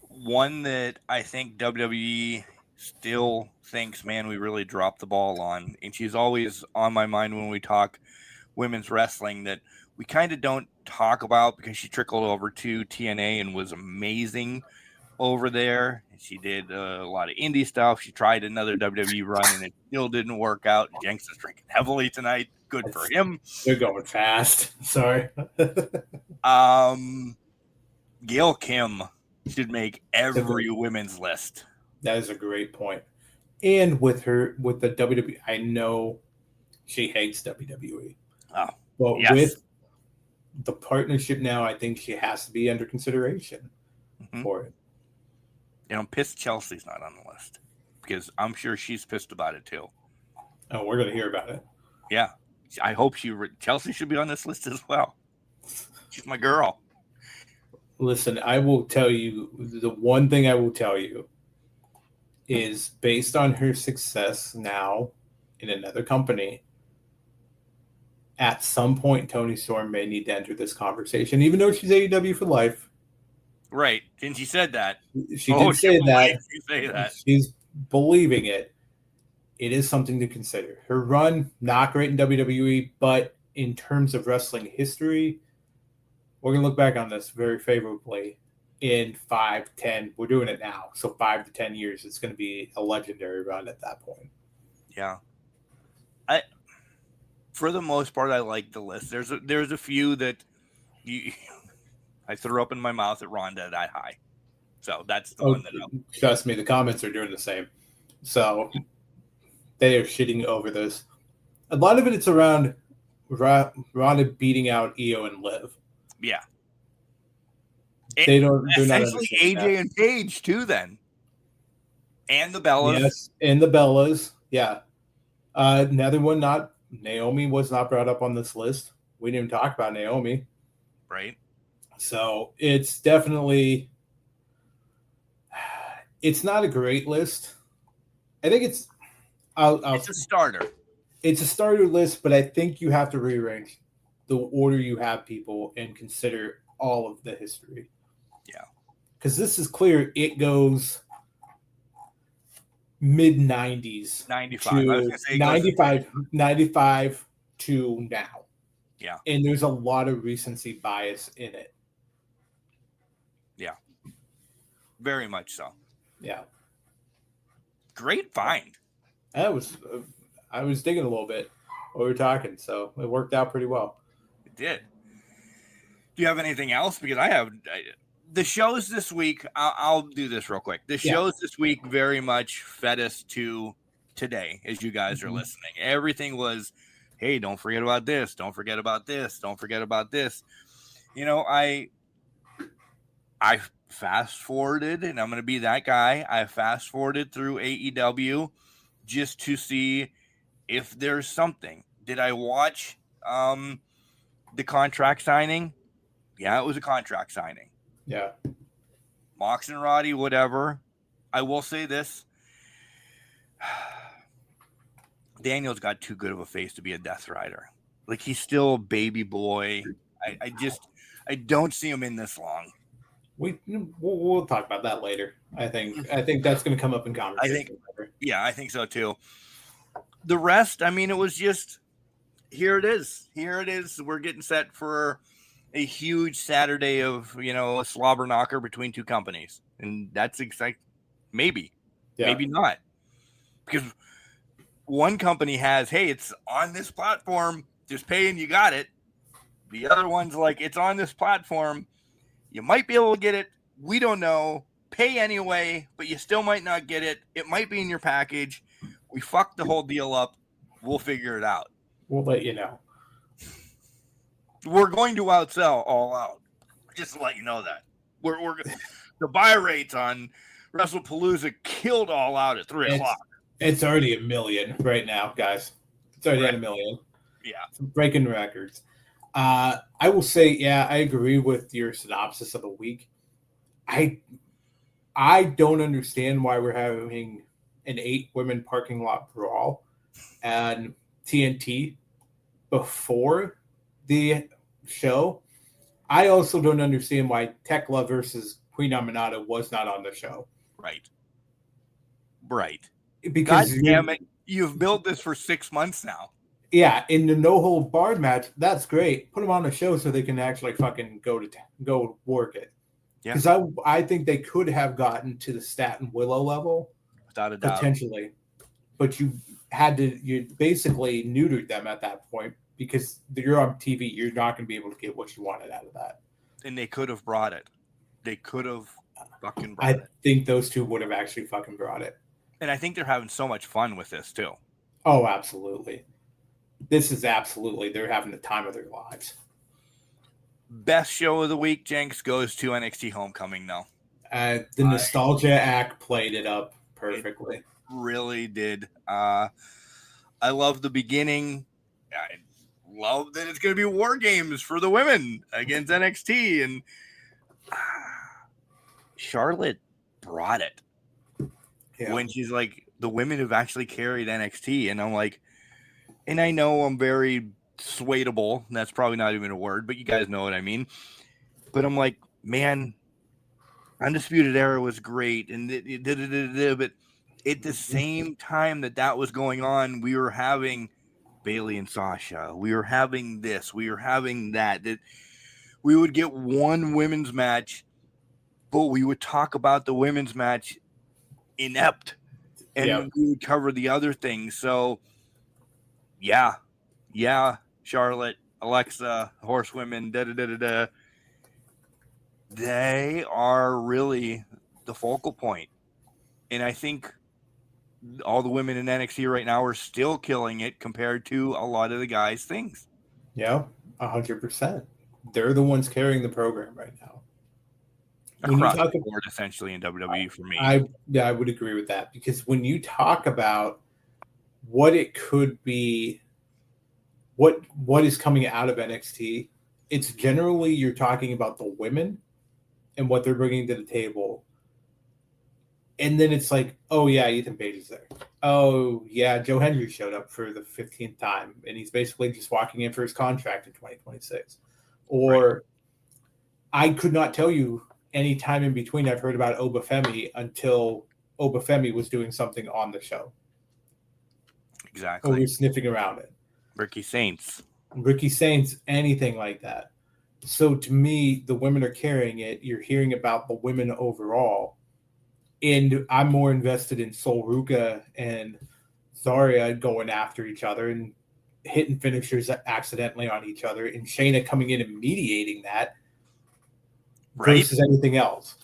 One that I think WWE still thinks, man, we really dropped the ball on, and she's always on my mind when we talk women's wrestling, that we kind of don't talk about because she trickled over to TNA and was amazing over there. She did a lot of indie stuff. She tried another WWE run and it still didn't work out. Jenks is drinking heavily tonight. Good for him. They're going fast. Sorry. Gail Kim should make every women's list. That is a great point. And with the WWE, I know she hates WWE. Oh, but yes. the partnership now, I think she has to be under consideration for it. You know, I'm pissed Chelsea's not on the list because I'm sure she's pissed about it too. Oh, we're going to hear about it. Yeah. I hope Chelsea should be on this list as well. She's my girl. Listen, I will tell you, the one thing I will tell you is based on her success now in another company, at some point, Toni Storm may need to enter this conversation, even though she's AEW for life. Right. And she said that. She did say that. She say that. She's believing it. It is something to consider. Her run, not great in WWE, but in terms of wrestling history, we're going to look back on this very favorably in 5, 10. We're doing it now. So 5 to 10 years, it's going to be a legendary run at that point. Yeah. For the most part, I like the list. There's a few that I threw up in my mouth at Ronda that high. So that's the one that trust me, the comments are doing the same. So they are shitting over this. A lot of it's around Ronda beating out Io and Liv. Yeah. They're not essentially AJ and Paige too then. And the Bellas. Yes, and the Bellas. Yeah. Another one Naomi was not brought up on this list. We didn't even talk about Naomi. Right. So it's definitely it's not a great list. I think it's it's a starter. It's a starter list, but I think you have to rearrange the order you have people and consider all of the history. Yeah. Because this is clear. It goes mid-90s. 95. 95 to now. Yeah. And there's a lot of recency bias in it. Yeah. Very much so. Yeah. Great find. I was digging a little bit while we were talking, so it worked out pretty well. It did. Do you have anything else? Because I have the shows this week. I'll do this real quick. The shows this week very much fed us to today as you guys are listening. Everything was, hey, don't forget about this. Don't forget about this. Don't forget about this. You know, I fast forwarded, and I'm going to be that guy. I fast forwarded through AEW just to see if there's something. Did I watch the contract signing? Yeah, it was a contract signing. Yeah. Mox and Roddy, whatever. I will say this. Daniel's got too good of a face to be a Death Rider. Like, he's still a baby boy. I don't see him in this long. We'll talk about that later. I think that's going to come up in conversation. I think so too. The rest, I mean, it was just here it is. We're getting set for a huge Saturday of, a slobber knocker between two companies. And that's exciting. Maybe not. Because one company has, hey, it's on this platform, just pay and you got it. The other one's like, it's on this platform. You might be able to get it. We don't know. Pay anyway, but you still might not get it. It might be in your package. We fucked the whole deal up. We'll figure it out. We'll let you know. We're going to outsell All Out. Just to let you know that. We're the buy rates on WrestlePalooza killed All Out at 3 o'clock. It's already 1 million right now, guys. It's already at 1 million. Yeah. It's breaking records. I will say, I agree with your synopsis of the week. I don't understand why we're having an 8-women parking lot brawl and TNT before the show. I also don't understand why Tekla versus Queen Aminata was not on the show. Right. Because God damn it, you've built this for 6 months now. Yeah, in the no-hold-barred match, that's great. Put them on the show so they can actually fucking go work it. Yeah. Because I think they could have gotten to the Staten Willow level. Without a doubt. Potentially. But you basically neutered them at that point because you're on TV. You're not going to be able to get what you wanted out of that. And they could have brought it. They could have fucking brought it. I think those two would have actually fucking brought it. And I think they're having so much fun with this, too. Oh, absolutely. This is absolutely, they're having the time of their lives. best show of the week, Jenks, goes to NXT Homecoming, though. The nostalgia act played it up perfectly. It really did. I love the beginning. I love that it's going to be War Games for the women against NXT. And Charlotte brought it. Yeah. When she's like, the women have actually carried NXT. And I'm like, and I know I'm very swayable. That's probably not even a word, but you guys know what I mean. But I'm like, man, Undisputed Era was great. And but at the same time that was going on, we were having Bayley and Sasha. We were having this. We were having that. That we would get one women's match, but we would talk about the women's match inept. And we would cover the other things. So, yeah, Charlotte, Alexa, Horsewomen, they are really the focal point. And I think all the women in NXT right now are still killing it compared to a lot of the guys' things. Yeah, 100%. They're the ones carrying the program right now. Across the board, essentially, in WWE for me. I would agree with that, because when you talk about what it could be, what is coming out of NXT, it's generally you're talking about the women and what they're bringing to the table. And then it's like, oh, yeah, Ethan Page is there. Oh, yeah, Joe Hendry showed up for the 15th time, and he's basically just walking in for his contract in 2026. Or I could not tell you any time in between I've heard about Obafemi until Obafemi was doing something on the show. Exactly. Or we were sniffing around it. Ricky Saints, anything like that. So to me, the women are carrying it. You're hearing about the women overall. And I'm more invested in Sol Ruka and Zarya going after each other and hitting finishers accidentally on each other, and Shayna coming in and mediating that versus anything else.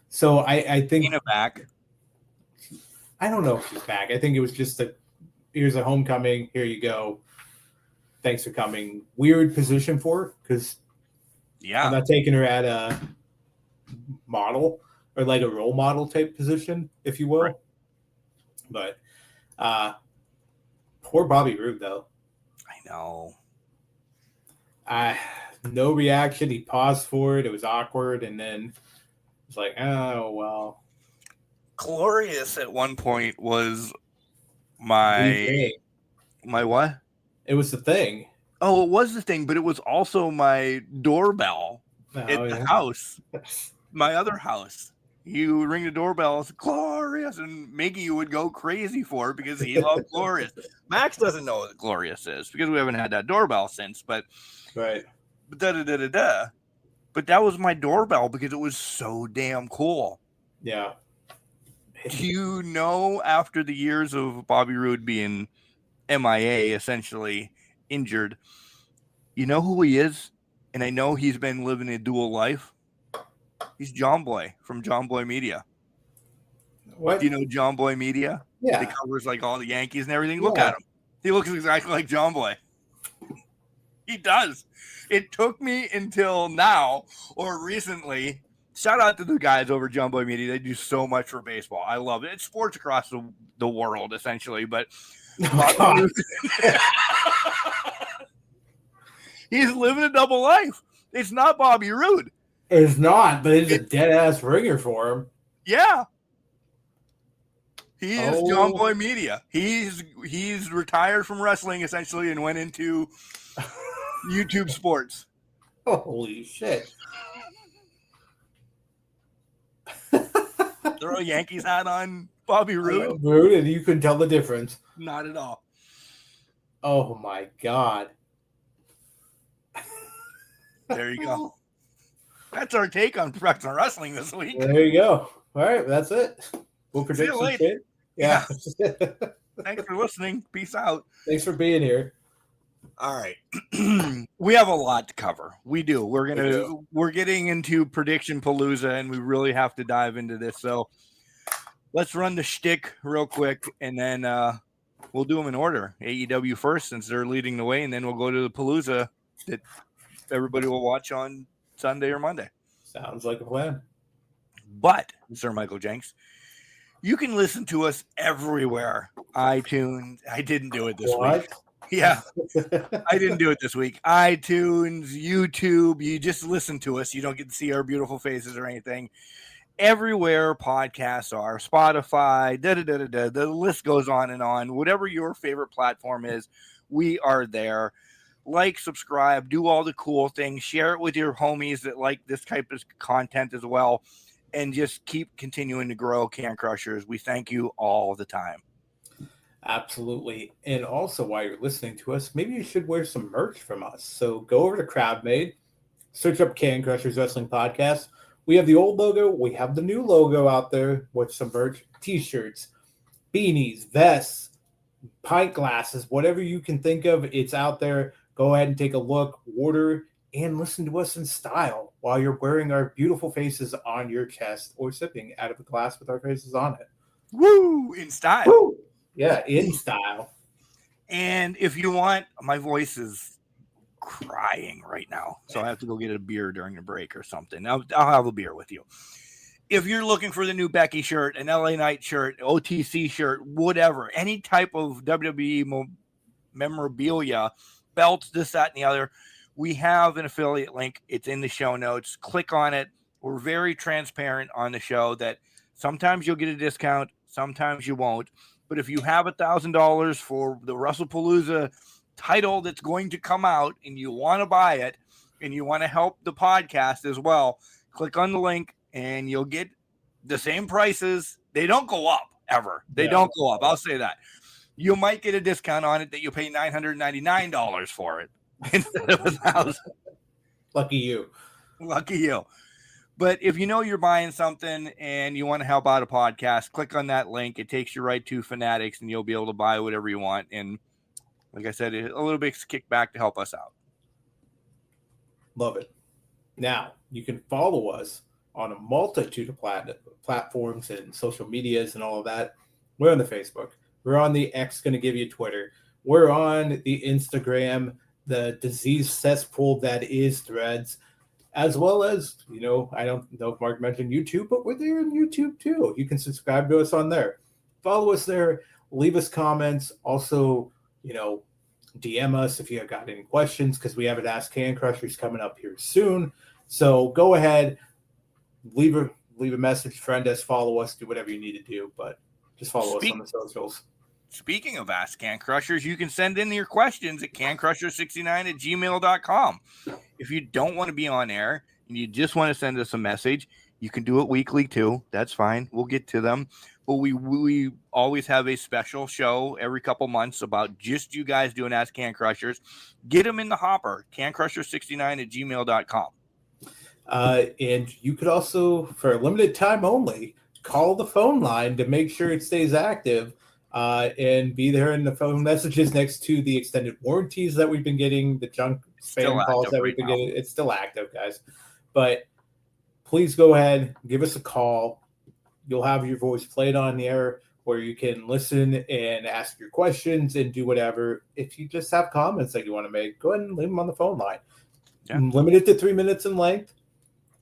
So I think Shayna back. I don't know if she's back. I think it was just here's a homecoming. Here you go. Thanks for coming. Weird position for her, because I'm not taking her at a model or like a role model type position, if you will. Right. But poor Bobby Roode, though. I know. No reaction. He paused for it. It was awkward. And then it's like, oh, well. Glorious at one point was my what? It was the thing. Oh, it was the thing, but it was also my doorbell at the house. My other house. You would ring the doorbell, it's Glorious, and Miggy would go crazy for it because he loved Glorious. Max doesn't know what Glorious is because we haven't had that doorbell since, but But that was my doorbell because it was so damn cool. Yeah. Do you know, after the years of Bobby Roode being MIA, essentially injured, you know who he is? And I know he's been living a dual life. He's John Boy from John Boy Media. What? Do you know John Boy Media? Yeah. He covers like all the Yankees and everything. Look at him. He looks exactly like John Boy. He does. It took me until now or recently. Shout out to the guys over John Boy Media. They do so much for baseball. I love it. It's sports across the world, essentially. But he's living a double life. It's not Bobby Roode. It's not, but it's a dead-ass ringer for him. Yeah. He is John Boy Media. He's retired from wrestling, essentially, and went into YouTube sports. Holy shit. Throw a Yankees hat on Bobby Roode. And you couldn't tell the difference. Not at all. Oh, my God. There you go. That's our take on professional wrestling this week. There you go. All right, that's it. We'll predict some shit. Yeah. Thanks for listening. Peace out. Thanks for being here. All right. We have a lot to cover. We do. We're getting into prediction Palooza, and we really have to dive into this. So let's run the shtick real quick, and then we'll do them in order. AEW first, since they're leading the way, and then we'll go to the Palooza that everybody will watch on Sunday or Monday. Sounds like a plan. But, Sir Michael Jenks, you can listen to us everywhere. iTunes. I didn't do it this week. Yeah, I didn't do it this week. iTunes, YouTube. You just listen to us. You don't get to see our beautiful faces or anything. Everywhere podcasts are, Spotify, the list goes on and on. Whatever your favorite platform is, we are there. Like, subscribe, do all the cool things. Share it with your homies that like this type of content as well. And just keep continuing to grow Can Crushers. We thank you all the time. Absolutely. And also, while you're listening to us, maybe you should wear some merch from us. So go over to CrowdMade, search up Can Crushers Wrestling Podcast. We have the old logo. We have the new logo out there with some merch, T-shirts, beanies, vests, pint glasses, whatever you can think of. It's out there. Go ahead and take a look, order, and listen to us in style while you're wearing our beautiful faces on your chest or sipping out of a glass with our faces on it. Woo! In style. Woo! Yeah, in style. And if you want, my voice is crying right now, so I have to go get a beer during the break or something. I'll have a beer with you. If you're looking for the new Becky shirt, an LA Knight shirt, OTC shirt, whatever, any type of WWE memorabilia, belts, this, that, and the other, we have an affiliate link. It's in the show notes. Click on it. We're very transparent on the show that sometimes you'll get a discount, sometimes you won't. But if you have $1,000 for the Palooza title that's going to come out and you want to buy it and you want to help the podcast as well, click on the link and you'll get the same prices. They don't go up ever. They don't go up. I'll say that. You might get a discount on it that you pay $999 for it instead of $1,000. Lucky you. Lucky you. But if you know you're buying something and you want to help out a podcast, click on that link. It takes you right to Fanatics and you'll be able to buy whatever you want. And like I said, a little bit of kickback to help us out. Love it. Now, you can follow us on a multitude of platforms and social medias and all of that. We're on the Facebook. We're on the X, going to give you Twitter. We're on the Instagram, the disease cesspool that is Threads, as well as, I don't know if Mark mentioned YouTube, but we're there on YouTube too. You can subscribe to us on there. Follow us there. Leave us comments. Also, DM us if you have got any questions, because we have an Ask Can Crushers coming up here soon. So go ahead, leave a message, friend us, follow us, do whatever you need to do, but just follow us on the socials. Speaking of Ask Can Crushers, you can send in your questions at cancrusher69@gmail.com. If you don't want to be on air and you just want to send us a message, you can do it weekly too. That's fine. We'll get to them. But we always have a special show every couple months about just you guys doing Ask Can Crushers. Get them in the hopper, cancrusher69@gmail.com. And you could also, for a limited time only, call the phone line to make sure it stays active. And be there in the phone messages next to the extended warranties that we've been getting, the junk spam calls that we've been getting. It's still active, guys. But please go ahead, give us a call. You'll have your voice played on the air where you can listen and ask your questions and do whatever. If you just have comments that you want to make, go ahead and leave them on the phone line. Yeah. Limit it to 3 minutes in length.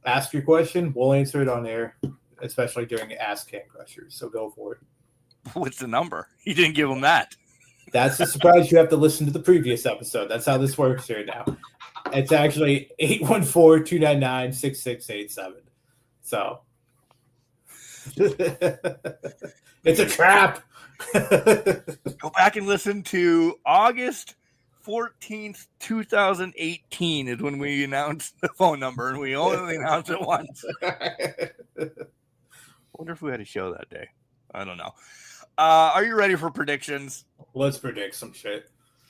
Ask your question. We'll answer it on air, especially during Ask Can Crushers. So go for it. What's the number? You didn't give them that. That's a surprise. You have to listen to the previous episode. That's how this works here now. It's actually 814-299-6687. So it's a trap. Go back and listen to August 14th, 2018 is when we announced the phone number, and we only announced it once. I wonder if we had a show that day. I don't know. Are you ready for predictions? Let's predict some shit.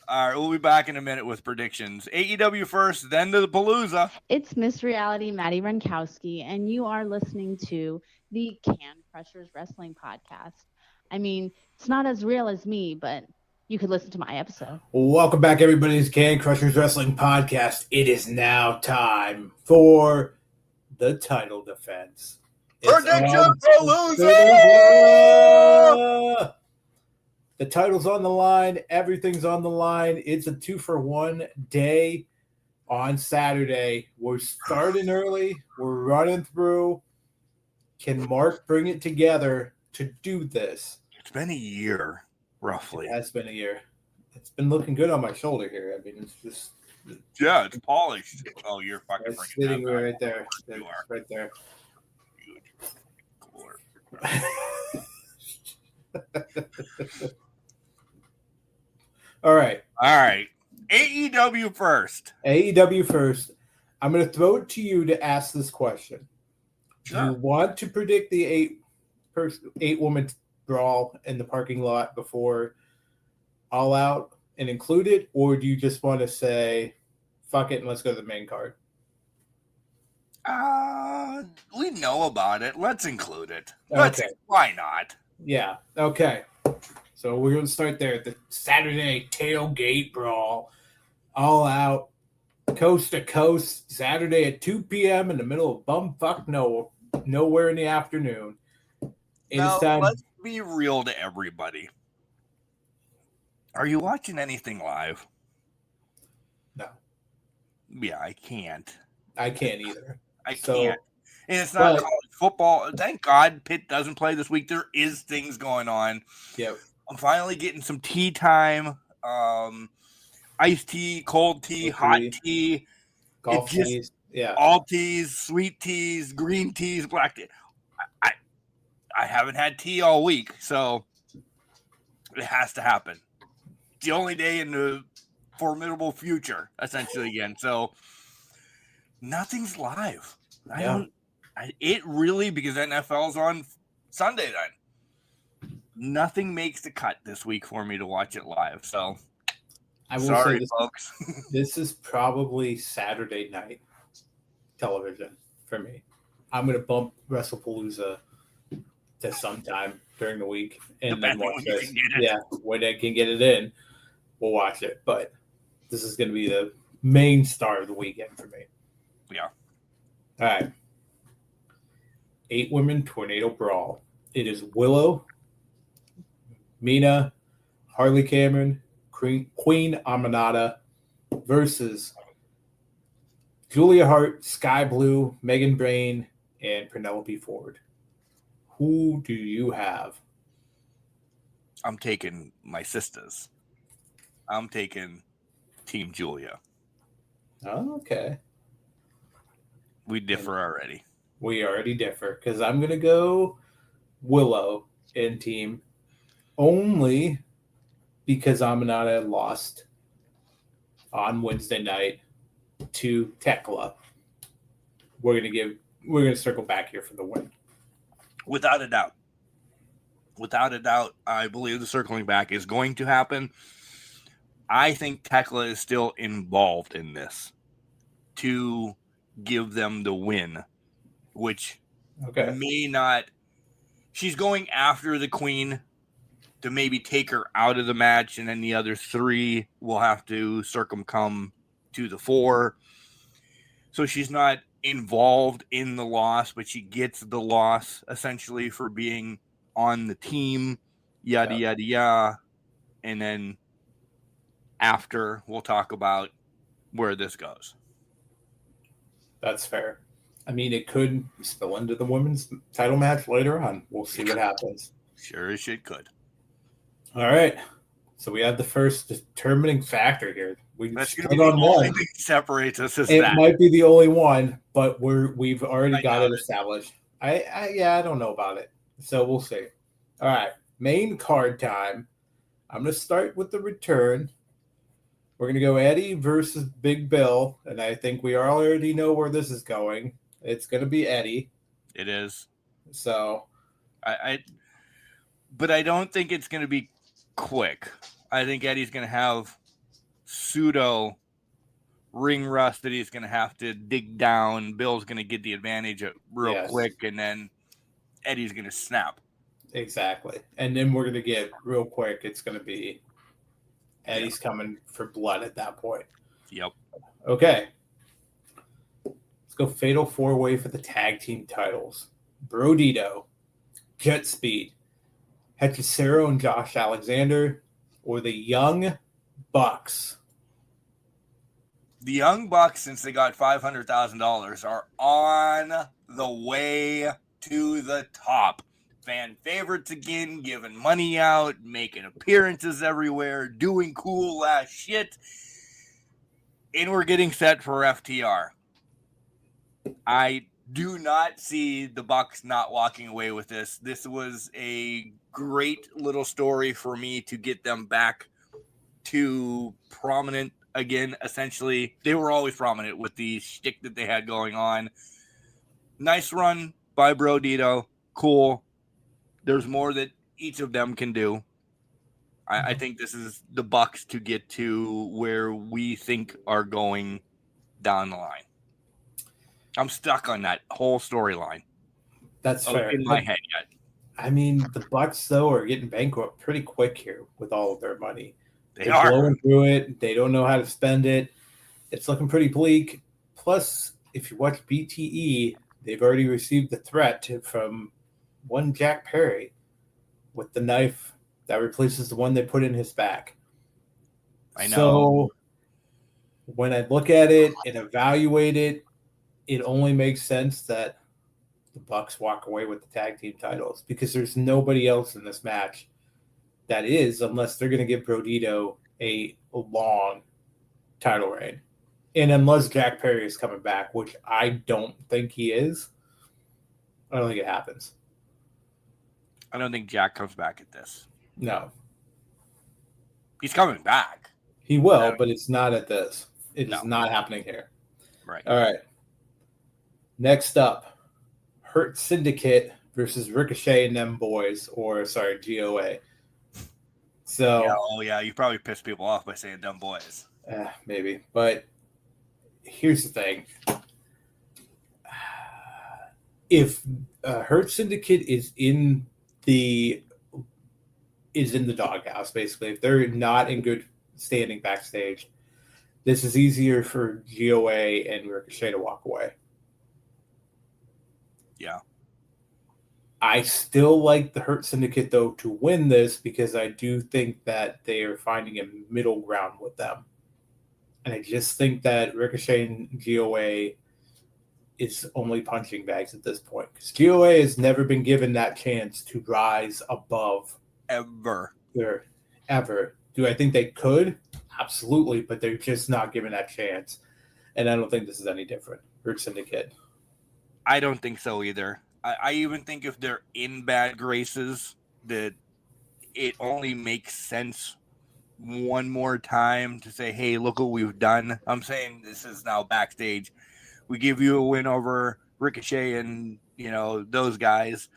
All right, we'll be back in a minute with predictions. AEW first, then to the Palooza. It's Miss Reality, Maddie Runkowski, and you are listening to the Can Crushers Wrestling Podcast. I mean, it's not as real as me, but you could listen to my episode. Welcome back, everybody. It's Can Crushers Wrestling Podcast. It is now time for the title defense. Prediction Palooza! The title's on the line. Everything's on the line. It's a 2-for-1 day. on Saturday. We're starting early. We're running through. Can Mark bring it together to do this? It's been a year, roughly. It has been a year. It's been looking good on my shoulder here. I mean, it's just Yeah, it's polished. Oh, you're fucking it's bringing sitting that right back. there. You are. Right there. Cooler. All right. All right. AEW first. AEW first. I'm going to throw it to you to ask this question. Do you Sure. want to predict the eight-woman brawl in the parking lot before All Out and include it, or do you just want to say, fuck it, and let's go to the main card? We know about it. Let's include it. Okay. Why not? Yeah. Okay. So we're going to start there. The Saturday tailgate brawl. All Out. Coast to coast. Saturday at 2 p.m. in the middle of bumfuck nowhere in the afternoon. Now, time. let's be real to everybody. Are you watching anything live? No. Yeah, I can't. I can't either. I can't. And it's not college football. Thank God Pitt doesn't play this week. There is things going on. Yep. I'm finally getting some tea time. Iced tea, cold tea, hot tea. Golf teas. Yeah. All teas, sweet teas, green teas, black tea. I haven't had tea all week, so it has to happen. It's the only day in the formidable future, essentially, again. So nothing's live. It really, because NFL's on Sunday then. Nothing makes the cut this week for me to watch it live. So I will sorry, say this, folks. This is probably Saturday night television for me. I'm going to bump WrestlePalooza to sometime during the week and then watch this. Yeah, when I can get it in, we'll watch it. But this is going to be the main star of the weekend for me. Yeah. All right. 8-women tornado brawl. It is Willow, Mina, Harley Cameron, Queen Aminata versus Julia Hart, Sky Blue, Megan Brain, and Penelope Ford. Who do you have? I'm taking my sisters. I'm taking Team Julia. Oh, okay. We differ already. We already differ because I'm going to go Willow in team only because Aminata lost on Wednesday night to Tekla. We're going to circle back here for the win. Without a doubt. Without a doubt, I believe the circling back is going to happen. I think Tekla is still involved in this to give them the win, which may not. She's going after the Queen to maybe take her out of the match, and then the other three will have to circumcome to the 4. So she's not involved in the loss, but she gets the loss essentially for being on the team, yada, yada, yada. And then after, we'll talk about where this goes. That's fair. I mean, it could spill into the women's title match later on. We'll see what happens. Sure as shit could. All right. So we have the first determining factor here. That's going to be the only thing that separates us. It might be the only one, but we've already got it established. I don't know about it. So we'll see. All right. Main card time. I'm going to start with the return. We're going to go Eddie versus Big Bill, and I think we already know where this is going. It's going to be Eddie. It is. So, but I don't think it's going to be quick. I think Eddie's going to have pseudo ring rust that he's going to have to dig down. Bill's going to get the advantage real quick, and then Eddie's going to snap. Exactly. And then we're going to get real quick. It's going to be Eddie's coming for blood at that point. Yep. Okay. Let's go fatal 4-way for the tag team titles. Brodito, Jet Speed, Hechicero and Josh Alexander, or the Young Bucks. The Young Bucks, since they got $500,000, are on the way to the top. Fan favorites again, giving money out, making appearances everywhere, doing cool ass shit. And we're getting set for FTR. I do not see the Bucks not walking away with this. This was a great little story for me to get them back to prominent again. Essentially, they were always prominent with the shtick that they had going on. Nice run by Brodito. Cool. There's more that each of them can do. I think this is the Bucks to get to where we think are going down the line. I'm stuck on that whole storyline. That's fair. In my head yet. I mean, the Bucks though are getting bankrupt pretty quick here with all of their money. They're are blowing through it. They don't know how to spend it. It's looking pretty bleak. Plus, if you watch BTE, they've already received the threat from one Jack Perry with the knife that replaces the one they put in his back. I know. So when I look at it and evaluate it, it only makes sense that the Bucks walk away with the tag team titles because there's nobody else in this match that is, unless they're going to give Brodito a long title reign. And unless Jack Perry is coming back, which I don't think he is, I don't think it happens. I don't think Jack comes back at this. No. He's coming back. He will, but it's not at this. It is not happening here. Right. All right. Next up, Hurt Syndicate versus Ricochet and them boys, GOA. So, you probably pissed people off by saying dumb boys. Maybe. But here's the thing. If Hurt Syndicate is in the doghouse, basically, if they're not in good standing backstage, this is easier for GOA and Ricochet to walk away. Yeah. I still like the Hurt Syndicate, though, to win this because I do think that they are finding a middle ground with them. And I just think that Ricochet and GOA is only punching bags at this point. Because GOA has never been given that chance to rise above. Ever. Do I think they could? Absolutely, but they're just not given that chance. And I don't think this is any different. Hurt Syndicate. I don't think so either. I even think if they're in bad graces, that it only makes sense one more time to say, hey, look what we've done. I'm saying this is now backstage. We give you a win over Ricochet and, those guys.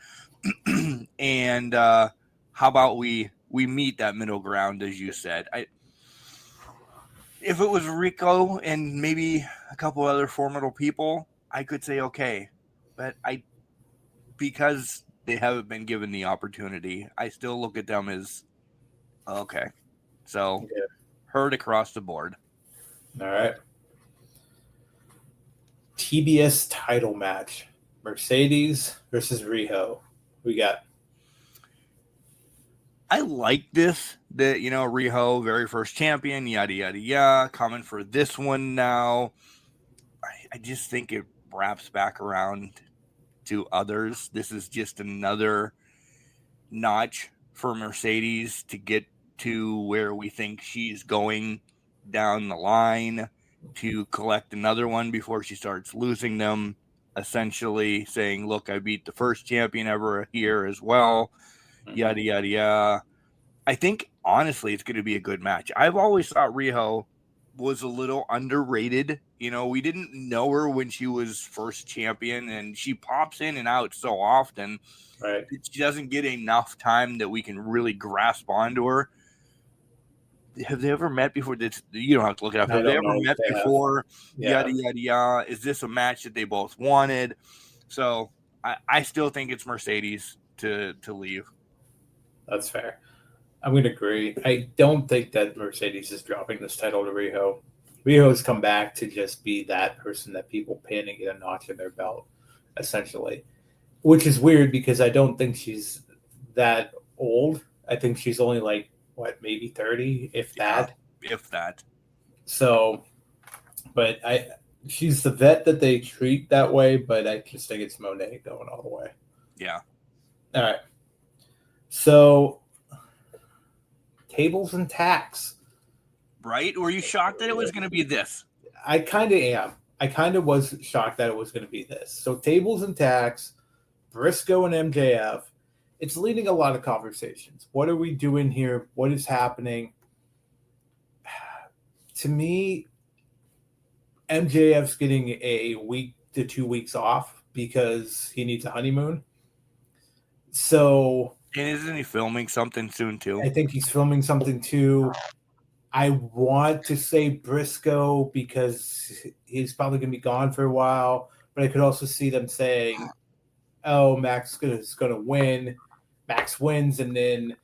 And how about we meet that middle ground, as you said. If it was Rico and maybe a couple other formidable people, I could say okay. But because they haven't been given the opportunity, I still look at them as okay. So, Hurt across the board. All right. TBS title match. Mercedes versus Riho. We got. I like this. That, Riho, very first champion, yada, yada, yada. Coming for this one now. I just think it wraps back around to others. This is just another notch for Mercedes to get to where we think she's going down the line, to collect another one before she starts losing them, essentially saying, look, I beat the first champion ever here as well, yada, yada, yada. I think, honestly, it's going to be a good match. I've always thought Riho was a little underrated. We didn't know her when she was first champion, and she pops in and out so often. Right. She doesn't get enough time that we can really grasp onto her. Have they ever met before? You don't have to look it up. Have they ever met before? Yada, yada, yada. Is this a match that they both wanted? So I still think it's Mercedes to leave. That's fair. I'm going to agree. I don't think that Mercedes is dropping this title to Riho. Riho's come back to just be that person that people pin and get a notch in their belt, essentially. Which is weird because I don't think she's that old. I think she's only maybe 30, if that. If that. So But she's the vet that they treat that way, but I just think it's Monet going all the way. Yeah. All right. So, tables and tacks. Right? Were you shocked that it was going to be this? I kind of am. I kind of was shocked that it was going to be this. So, tables and tacks, Briscoe and MJF. It's leading a lot of conversations. What are we doing here? What is happening? To me, MJF's getting a week to 2 weeks off because he needs a honeymoon. So, And isn't he filming something soon too? I think he's filming something too. I want to say Briscoe because he's probably going to be gone for a while, but I could also see them saying, "Oh, Max is going to win." Max wins, and then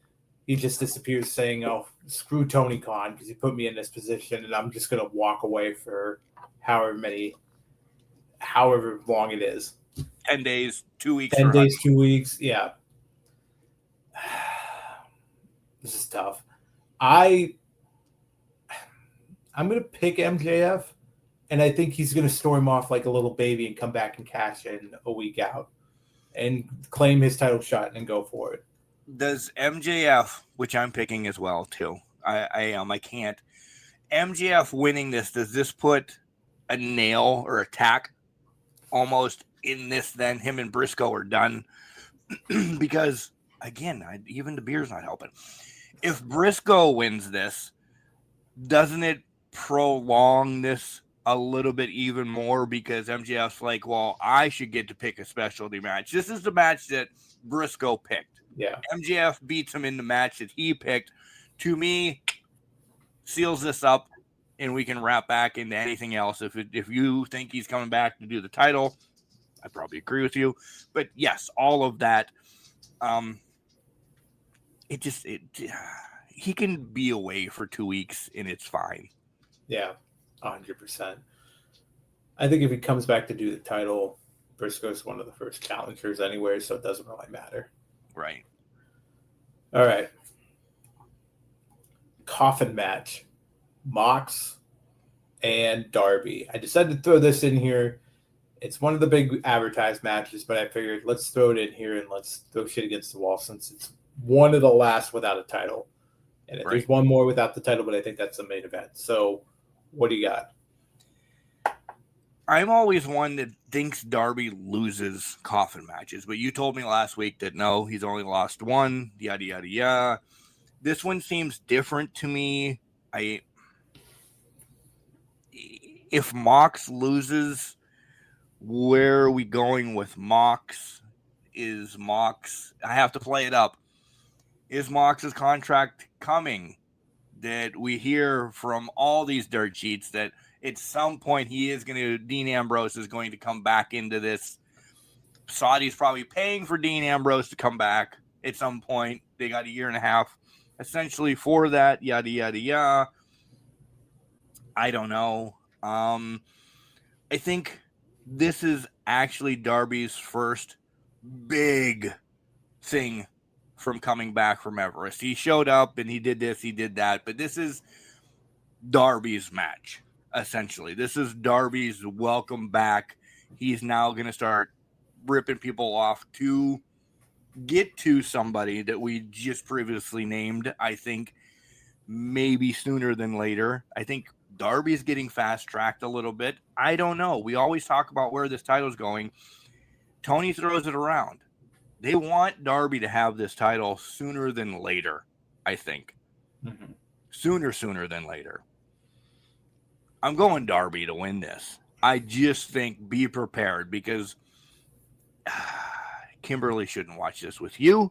he just disappears, saying, "Oh, screw Tony Khan because he put me in this position, and I'm just going to walk away for however long it is." 10 days, 2 weeks. 10 days, 2 weeks, yeah. This is tough. I'm going to pick MJF, and I think he's going to storm off like a little baby and come back and cash in a week out and claim his title shot and go for it. Does MJF, which I'm picking as well too, I can't. MJF winning this, does this put a nail or a tack almost in this? Then him and Briscoe are done because again, even the beer's not helping. If Briscoe wins this, doesn't it prolong this a little bit even more? Because MJF's like, well, I should get to pick a specialty match. This is the match that Briscoe picked. Yeah. MJF beats him in the match that he picked. To me, seals this up, and we can wrap back into anything else. If you think he's coming back to do the title, I probably agree with you. But yes, all of that. He can be away for 2 weeks and it's fine. Yeah, 100%. I think if he comes back to do the title, Briscoe's one of the first challengers anyway, so it doesn't really matter. Right. All right. Coffin match. Mox and Darby. I decided to throw this in here. It's one of the big advertised matches, but I figured let's throw it in here and let's throw shit against the wall since it's one of the last without a title. And Right. There's one more without the title, but I think that's the main event. So what do you got? I'm always one that thinks Darby loses coffin matches, but you told me last week that no, he's only lost one, yada, yada, yada. This one seems different to me. If Mox loses, where are we going with Mox? I have to play it up. Is Mox's contract coming? That we hear from all these dirt sheets that at some point Dean Ambrose is going to come back into this. Saudi's probably paying for Dean Ambrose to come back at some point. They got a year and a half essentially for that, yada, yada, yada. I don't know. I think this is actually Darby's first big thing from coming back from Everest. He showed up and he did this, he did that, but this is Darby's match, essentially. This is Darby's welcome back. He's now going to start ripping people off to get to somebody that we just previously named. I think maybe sooner than later. I think Darby's getting fast-tracked a little bit. I don't know. We always talk about where this title's going. Tony throws it around. They want Darby to have this title sooner than later, I think. Mm-hmm. Sooner than later. I'm going Darby to win this. I just think be prepared because Kimberly shouldn't watch this with you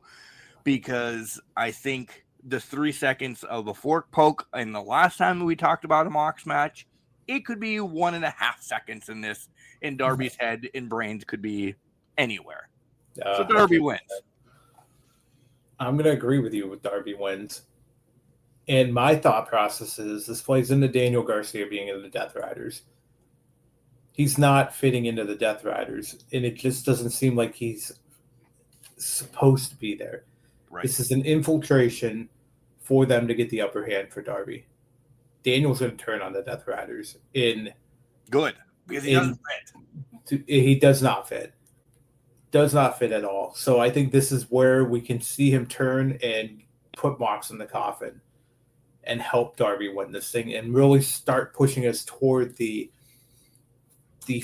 because I think the 3 seconds of a fork poke and the last time we talked about a Mox match, it could be 1.5 seconds in this, and Darby's head and brains could be anywhere. So Darby wins. I'm going to agree with you with Darby wins. And my thought process is this plays into Daniel Garcia being in the Death Riders. He's not fitting into the Death Riders, and it just doesn't seem like he's supposed to be there. Right. This is an infiltration for them to get the upper hand for Darby. Daniel's going to turn on the Death Riders, and Good, because he doesn't fit. He does not fit. Does not fit at all. So I think this is where we can see him turn and put Mox in the coffin and help Darby win this thing and really start pushing us toward the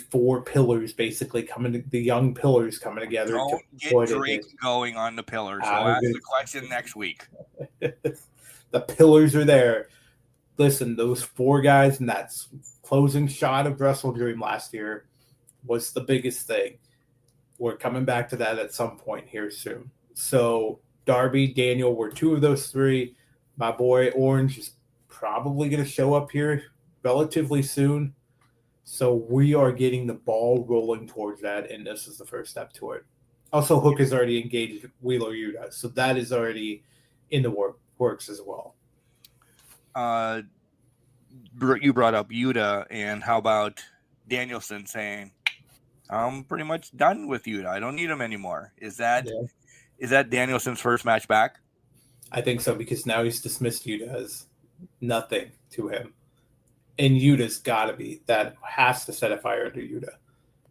four pillars basically the young pillars coming together. Don't get Drake going on the pillars. I'll ask the question next week. The pillars are there. Listen, those four guys in that closing shot of Wrestle Dream last year was the biggest thing. We're coming back to that at some point here soon. So Darby, Daniel were two of those three. My boy Orange is probably going to show up here relatively soon. So we are getting the ball rolling towards that, and this is the first step to it. Also, Hook has already engaged Wheeler Yuta, so that is already in the works as well. You brought up Yuta, and how about Danielson saying, I'm pretty much done with Yuta. I don't need him anymore. Is that Danielson's first match back? I think so, because now he's dismissed Yuta as nothing to him. And Yuta's got to be. That has to set a fire under Yuta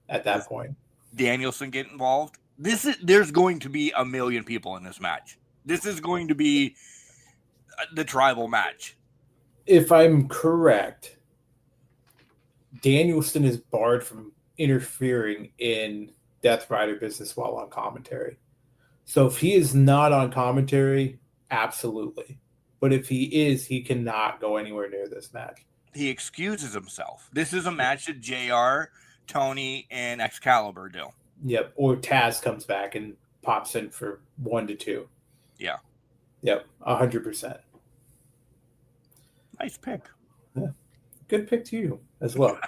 at that point. Danielson get involved? There's going to be 1 million people in this match. This is going to be the tribal match. If I'm correct, Danielson is barred from interfering in Death Rider business while on commentary. So if he is not on commentary, absolutely. But if he is, he cannot go anywhere near this match. He excuses himself. This is a match that JR, Tony, and Excalibur do. Yep. Or Taz comes back and pops in for 1 to 2. Yeah. Yep. 100%. Nice pick. Yeah. Good pick to you as well.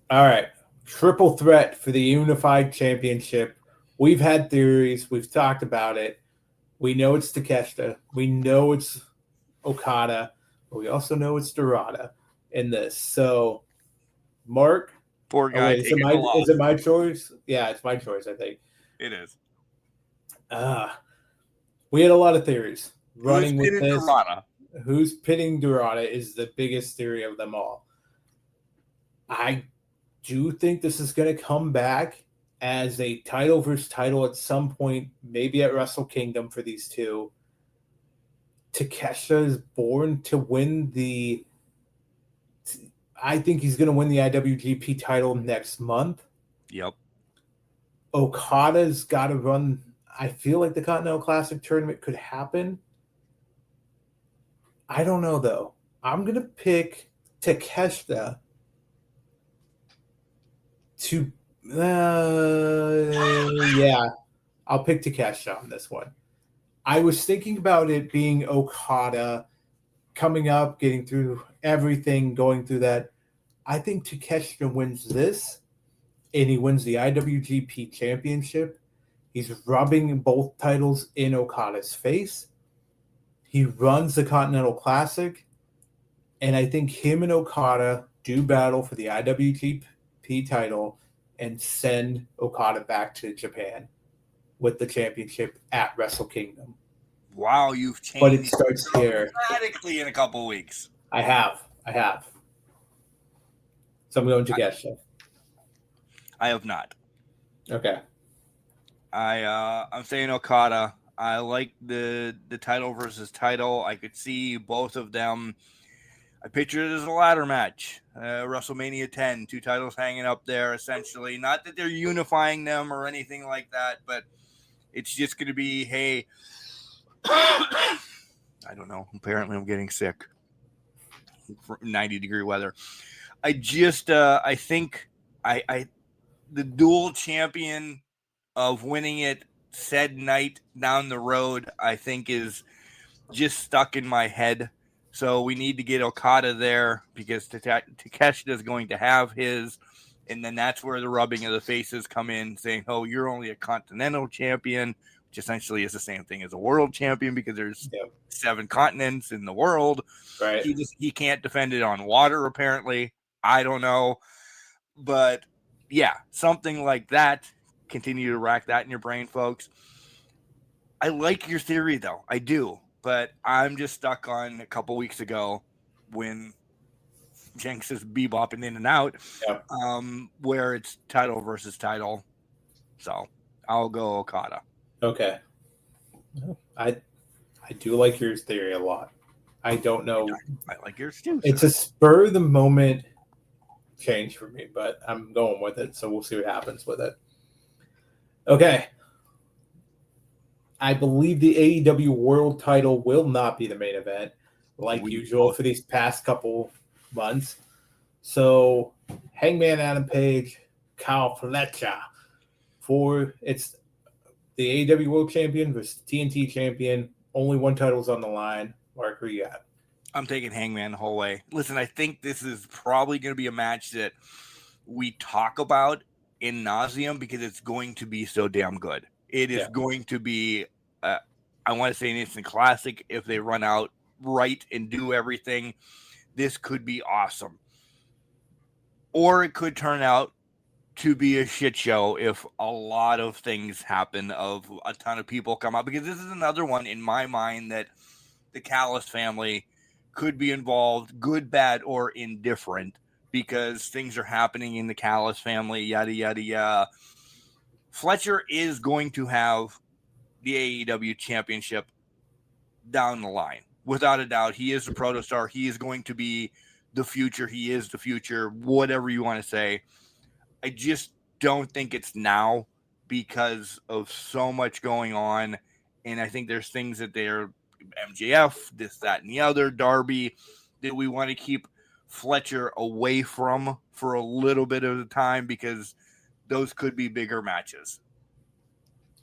All right. Triple threat for the Unified Championship. We've had theories. We've talked about it. We know it's Takeshita. We know it's Okada. But we also know it's Dorada in this. So, Mark. Poor guy. Is it my choice? Yeah, it's my choice, I think. It is. We had a lot of theories running with this. Dorada? Who's pitting Dorada is the biggest theory of them all. I do think this is going to come back as a title versus title at some point, maybe at Wrestle Kingdom for these two. Takeshita is born to win I think he's going to win the IWGP title next month. Yep. Okada's got to run. I feel like the Continental Classic tournament could happen. I don't know, though. I'm going to pick Takeshita to... yeah, I'll pick Takeshita on this one. I was thinking about it being Okada coming up, getting through everything, going through that. I think Takeshita wins this, and he wins the IWGP Championship. He's rubbing both titles in Okada's face. He runs the Continental Classic, and I think him and Okada do battle for the IWGP title and send Okada back to Japan with the championship at Wrestle Kingdom. Wow, you've changed. But it starts here Dramatically in a couple of weeks. I have. So I'm going to Takeshita. I have not. Okay. I'm saying Okada. I like the title versus title. I could see both of them. I picture it as a ladder match. WrestleMania 10, 2 titles hanging up there, essentially. Not that they're unifying them or anything like that, but it's just going to be, hey, I don't know. Apparently I'm getting sick. 90-degree weather. I think the dual champion of winning it said night down the road, I think is just stuck in my head. So we need to get Okada there because Takeshita is going to have his, and then that's where the rubbing of the faces come in, saying, oh, you're only a continental champion, which essentially is the same thing as a world champion because there's 7 continents in the world. Right. He can't defend it on water, apparently. I don't know. But, yeah, something like that. Continue to rack that in your brain, folks. I like your theory, though. I do. But I'm just stuck on a couple weeks ago when Jenks is bebopping in and out, Yep. where it's title versus title. So I'll go Okada. Okay. I do like your theory a lot. I don't know. I like yours too. It's sir. a spur of the moment change for me, but I'm going with it. So we'll see what happens with it. Okay. I believe the AEW World Title will not be the main event, like usual for these past couple months. So Hangman Adam Page, Kyle Fletcher it's the AEW World Champion versus TNT Champion. Only one title's on the line. Mark, who you got? I'm taking Hangman the whole way. Listen, I think this is probably going to be a match that we talk about in nauseum because it's going to be so damn good. It is going to be, I want to say, an instant classic if they run out right and do everything. This could be awesome. Or it could turn out to be a shit show if a lot of things happen, of a ton of people come out, because this is another one in my mind that the Callis family could be involved, good, bad, or indifferent, because things are happening in the Callis family, yada, yada, yada. Fletcher is going to have the AEW championship down the line. Without a doubt, he is the protostar. He is going to be the future. He is the future, whatever you want to say. I just don't think it's now because of so much going on. And I think there's things that they're MJF, this, that, and the other, Darby, that we want to keep Fletcher away from for a little bit of the time because those could be bigger matches.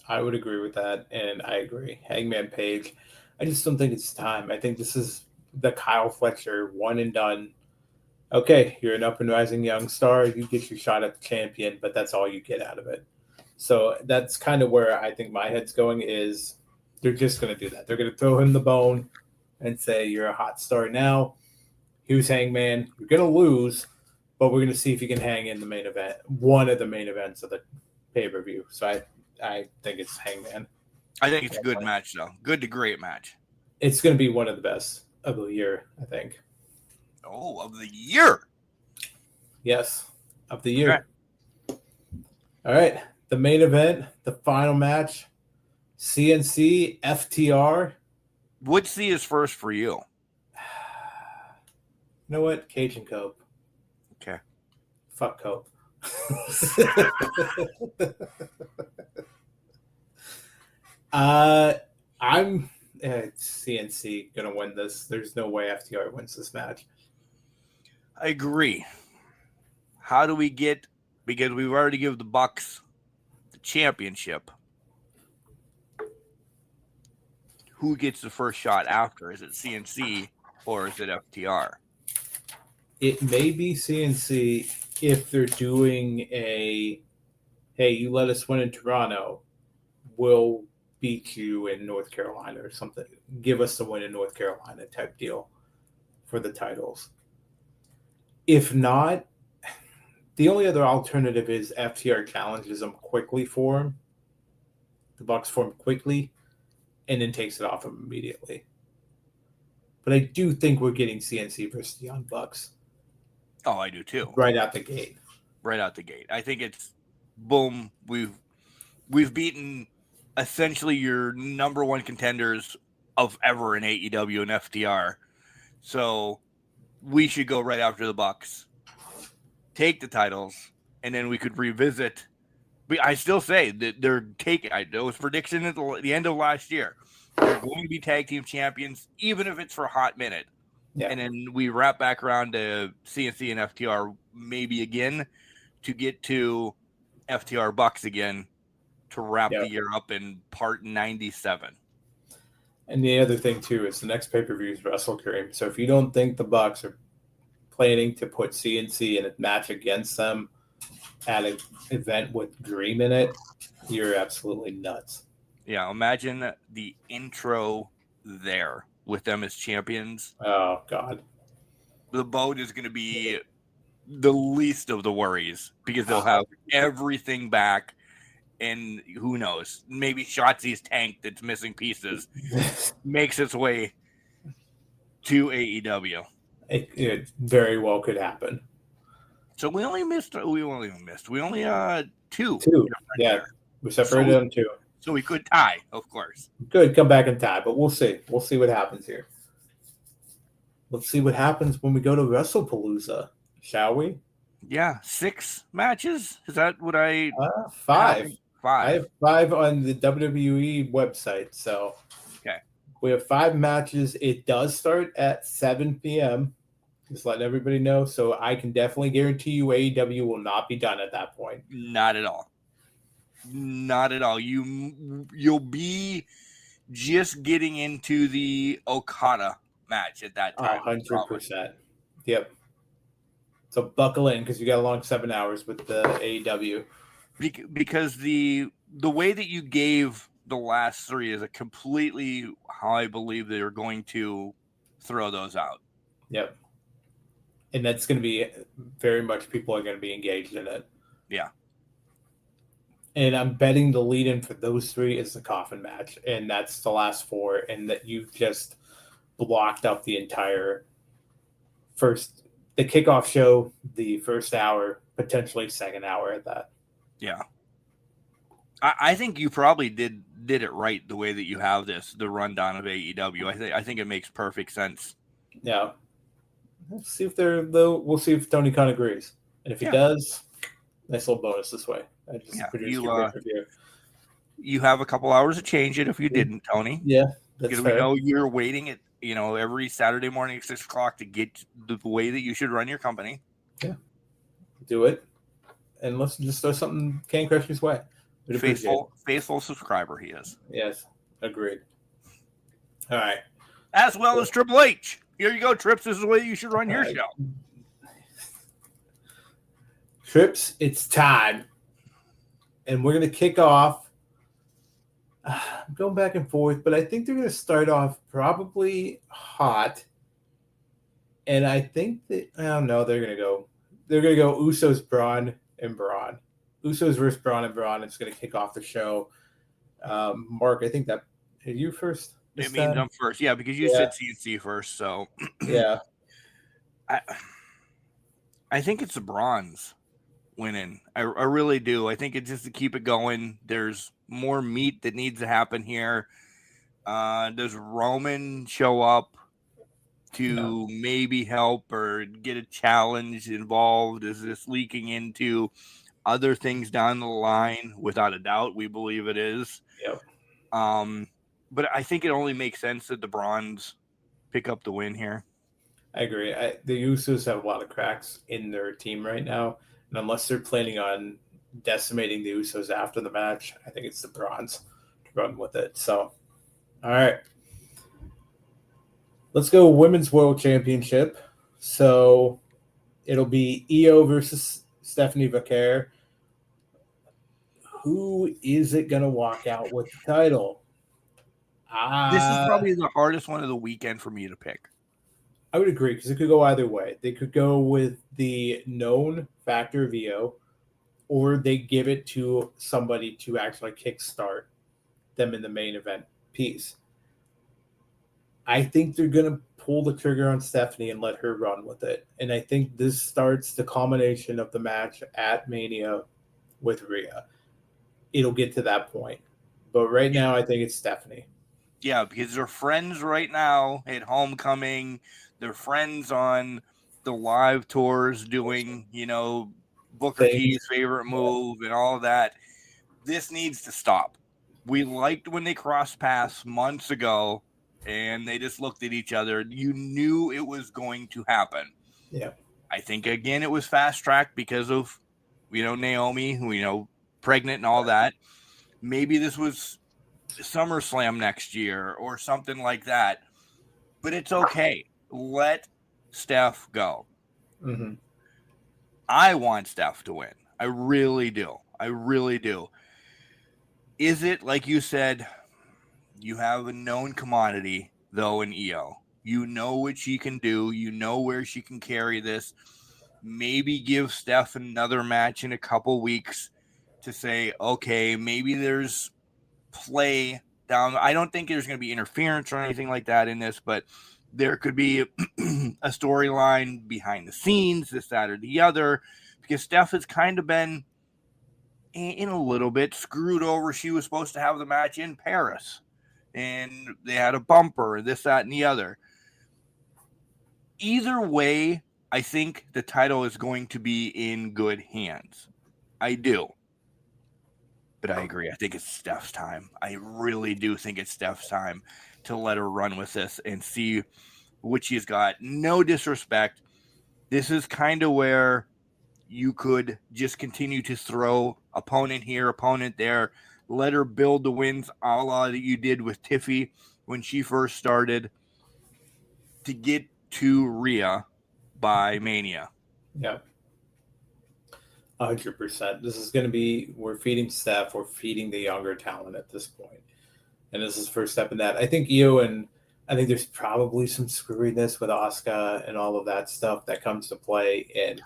I would agree with that, and I agree. Hangman Page, I just don't think it's time. I think this is the Kyle Fletcher one and done. Okay, you're an up and rising young star. You get your shot at the champion, but that's all you get out of it. So that's kind of where I think my head's going is they're just going to do that. They're going to throw him the bone and say, you're a hot star now. Here's Hangman. You're going to lose, but we're going to see if you can hang in the main event, one of the main events of the pay-per-view. So I think it's Hangman. I think it's a good match, though. Good to great match. It's going to be one of the best of the year, I think. Oh, of the year. Yes, of the year. Okay. All right. The main event, the final match, CNC, FTR. Which C is first for you? You know what? Cajun Cope. Okay. Fuck Cope. I'm CNC going to win this. There's no way FTR wins this match. I agree. How do we get, because we've already given the Bucks the championship, who gets the first shot after? Is it CNC or is it FTR? It may be CNC if they're doing a, hey, you let us win in Toronto, we'll beat you in North Carolina or something. Give us the win in North Carolina type deal for the titles. If not, the only other alternative is FTR challenges them quickly for him. The Bucks for him quickly and then takes it off him immediately. But I do think we're getting CNC versus the Young Bucks. Oh, I do too. Right out the gate. Right out the gate. I think it's boom. We've beaten essentially your number one contenders of ever in AEW and FTR. So we should go right after the Bucks, take the titles, and then we could revisit. But I still say that they're taking. It was prediction at the end of last year. They're going to be tag team champions, even if it's for a hot minute. Yeah. And then we wrap back around to CNC and FTR maybe again to get to FTR Bucks again to wrap the year up in part 97. And the other thing, too, is the next pay-per-view is Wrestle Kingdom. So if you don't think the Bucks are planning to put CNC in a match against them at an event with Dream in it, you're absolutely nuts. Yeah, imagine the intro there with them as champions. Oh, God. The boat is going to be the least of the worries because they'll have everything back. And who knows? Maybe Shotzi's tank that's missing pieces makes its way to AEW. It very well could happen. So we only missed. We only two. Two. Yeah. There. We separated them two. So we could tie, of course. Good, come back and tie, but we'll see. We'll see what happens here. Let's see what happens when we go to WrestlePalooza, shall we? Yeah, 6 matches. Is that what I? 5. Five. I have 5 on the WWE website. So okay, we have 5 matches. It does start at 7 p.m. Just letting everybody know. So I can definitely guarantee you AEW will not be done at that point. Not at all. Not at all. You'll be just getting into the Okada match at that time. 100%. Yep. So buckle in because you got a long 7 hours with the AEW. Because the way that you gave the last 3 is a completely how I believe they're going to throw those out. Yep. And that's going to be very much people are going to be engaged in it. Yeah. And I'm betting the lead-in for those 3 is the coffin match, and that's the last 4, and that you've just blocked up the entire the kickoff show, the first hour, potentially second hour at that. Yeah. I think you probably did it right the way that you have the rundown of AEW. I think it makes perfect sense. Yeah. We'll see if Tony Khan agrees. And if he does, nice little bonus this way. I just produced your review. You have a couple hours to change it if you didn't, Tony. Yeah, because we know you're waiting at every Saturday morning at 6 o'clock to get the way that you should run your company. Yeah, do it, and let's just throw something Can Crusher's way. Faithful subscriber he is. Yes, agreed. All right, as well as Triple H. Here you go, Trips. This is the way you should run your show. Trips, it's time. And we're going to kick off. I'm going back and forth, but I think they're going to start off probably hot. And I think that, I don't know, they're going to go Usos, Braun, and Braun. Usos versus Braun and Braun. It's going to kick off the show. Mark, I think that, are you first? It means I'm first. Yeah, because you said CNC first. So, yeah. I think it's the Braun's winning. I really do. I think it's just to keep it going. There's more meat that needs to happen here. Does Roman show up to maybe help or get a challenge involved? Is this leaking into other things down the line? Without a doubt, we believe it is. Yep. But I think it only makes sense that the Browns pick up the win here. I agree. The Usos have a lot of cracks in their team right now. And unless they're planning on decimating the Usos after the match, I think it's the Browns to run with it. So, all right. Let's go Women's World Championship. So, it'll be Io versus Stephanie Vaquer. Who is it going to walk out with the title? This is probably the hardest one of the weekend for me to pick. I would agree because it could go either way. They could go with the known factor of Io, or they give it to somebody to actually kickstart them in the main event piece. I think they're going to pull the trigger on Stephanie and let her run with it. And I think this starts the culmination of the match at Mania with Rhea. It'll get to that point. But right now, I think it's Stephanie. Yeah, because they're friends right now at Homecoming. They're friends on the live tours doing, Booker T's favorite move and all of that. This needs to stop. We liked when they crossed paths months ago and they just looked at each other. You knew it was going to happen. Yeah. I think, again, it was fast-tracked because of, Naomi, who, pregnant and all that. Maybe this was SummerSlam next year or something like that. But it's okay. Let Steph go. Mm-hmm. I want Steph to win. I really do. I really do. Is it, like you said, you have a known commodity, though, in Io. You know what she can do. You know where she can carry this. Maybe give Steph another match in a couple weeks to say, okay, maybe there's play down. I don't think there's going to be interference or anything like that in this, but there could be a storyline behind the scenes, this, that, or the other, because Steph has kind of been in a little bit screwed over. She was supposed to have the match in Paris, and they had a bumper, this, that, and the other. Either way, I think the title is going to be in good hands. I do. But I agree. I think it's Steph's time. I really do think it's Steph's time to let her run with this and see what she's got. No disrespect. This is kind of where you could just continue to throw opponent here, opponent there. Let her build the wins a la that you did with Tiffy when she first started to get to Rhea by Mania. Yeah. 100%. This is going to be, we're feeding Steph, we're feeding the younger talent at this point. And this is the first step in that. I think I think there's probably some screwiness with Asuka and all of that stuff that comes to play in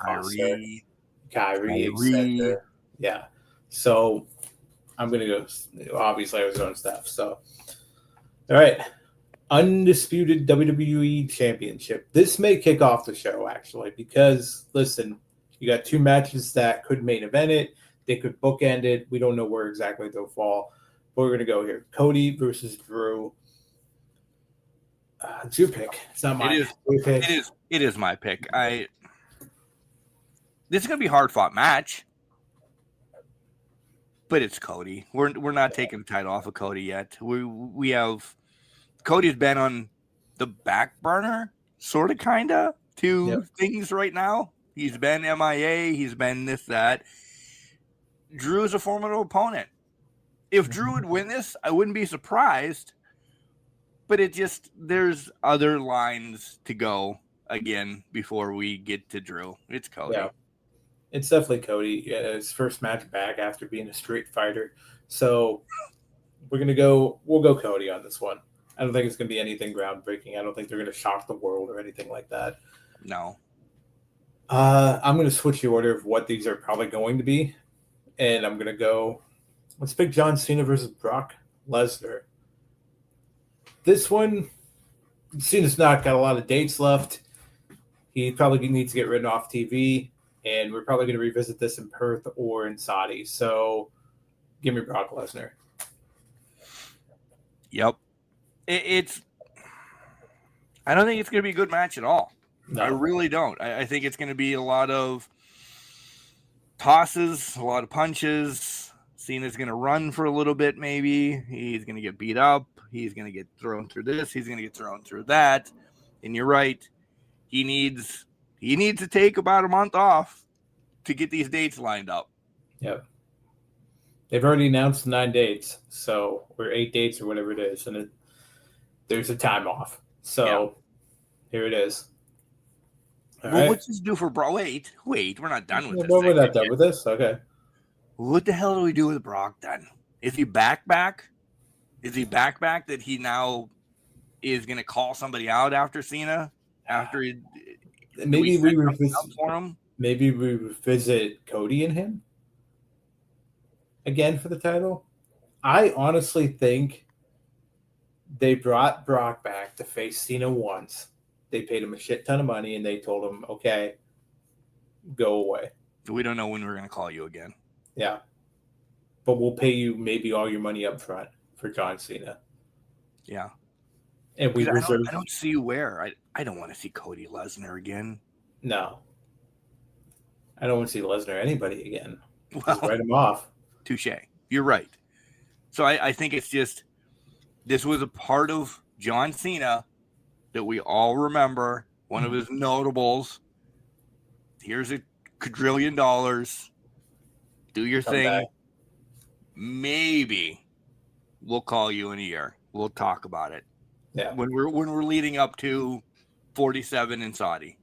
Kyrie, etc. Yeah. So I'm going to go, obviously I was going Steph. So, all right. Undisputed WWE Championship. This may kick off the show, actually, because, listen, you got two matches that could main event it. They could bookend it. We don't know where exactly they'll fall. But we're going to go here. Cody versus Drew. It's your pick. It's not mine. It is my pick. This is going to be a hard-fought match. But it's Cody. We're not taking the title off of Cody yet. We have... Cody's been on the back burner, sort of, kind of, to things right now. He's been MIA. He's been this, that. Drew is a formidable opponent. If Drew would win this, I wouldn't be surprised. But there's other lines to go again before we get to Drew. It's Cody. Yeah. It's definitely Cody. His first match back after being a street fighter. So we'll go Cody on this one. I don't think it's going to be anything groundbreaking. I don't think they're going to shock the world or anything like that. No. I'm going to switch the order of what these are probably going to be. And I'm going to go, let's pick John Cena versus Brock Lesnar. This one, Cena's not got a lot of dates left. He probably needs to get written off TV. And we're probably going to revisit this in Perth or in Saudi. So give me Brock Lesnar. Yep. I don't think it's going to be a good match at all. No. I really don't. I think it's going to be a lot of tosses, a lot of punches. Cena's going to run for a little bit, maybe. He's going to get beat up. He's going to get thrown through this. He's going to get thrown through that. And you're right. He needs to take about a month off to get these dates lined up. Yep. They've already announced 9 dates, or 8 dates or whatever it is, and there's a time off. So here it is. All right. What's this do for Brock? Wait, we're not done with this. We're not done with this? Okay. What the hell do we do with Brock then? Is he back? Is he back that he now is going to call somebody out after Cena? After he, maybe we revisit Cody and him again for the title. I honestly think they brought Brock back to face Cena once. They paid him a shit ton of money, and they told him, okay, go away. We don't know when we're going to call you again. Yeah. But we'll pay you maybe all your money up front for John Cena. Yeah. And we reserve. I don't see where. I don't want to see Cody Lesnar again. No. I don't want to see Lesnar anybody again. Well, just write him off. Touche. You're right. So I think it's just, this was a part of John Cena that we all remember. One of his notables. Here's $1 quadrillion. Do your thing. Back. Maybe we'll call you in a year. We'll talk about it. Yeah. When we're leading up to 47 in Saudi.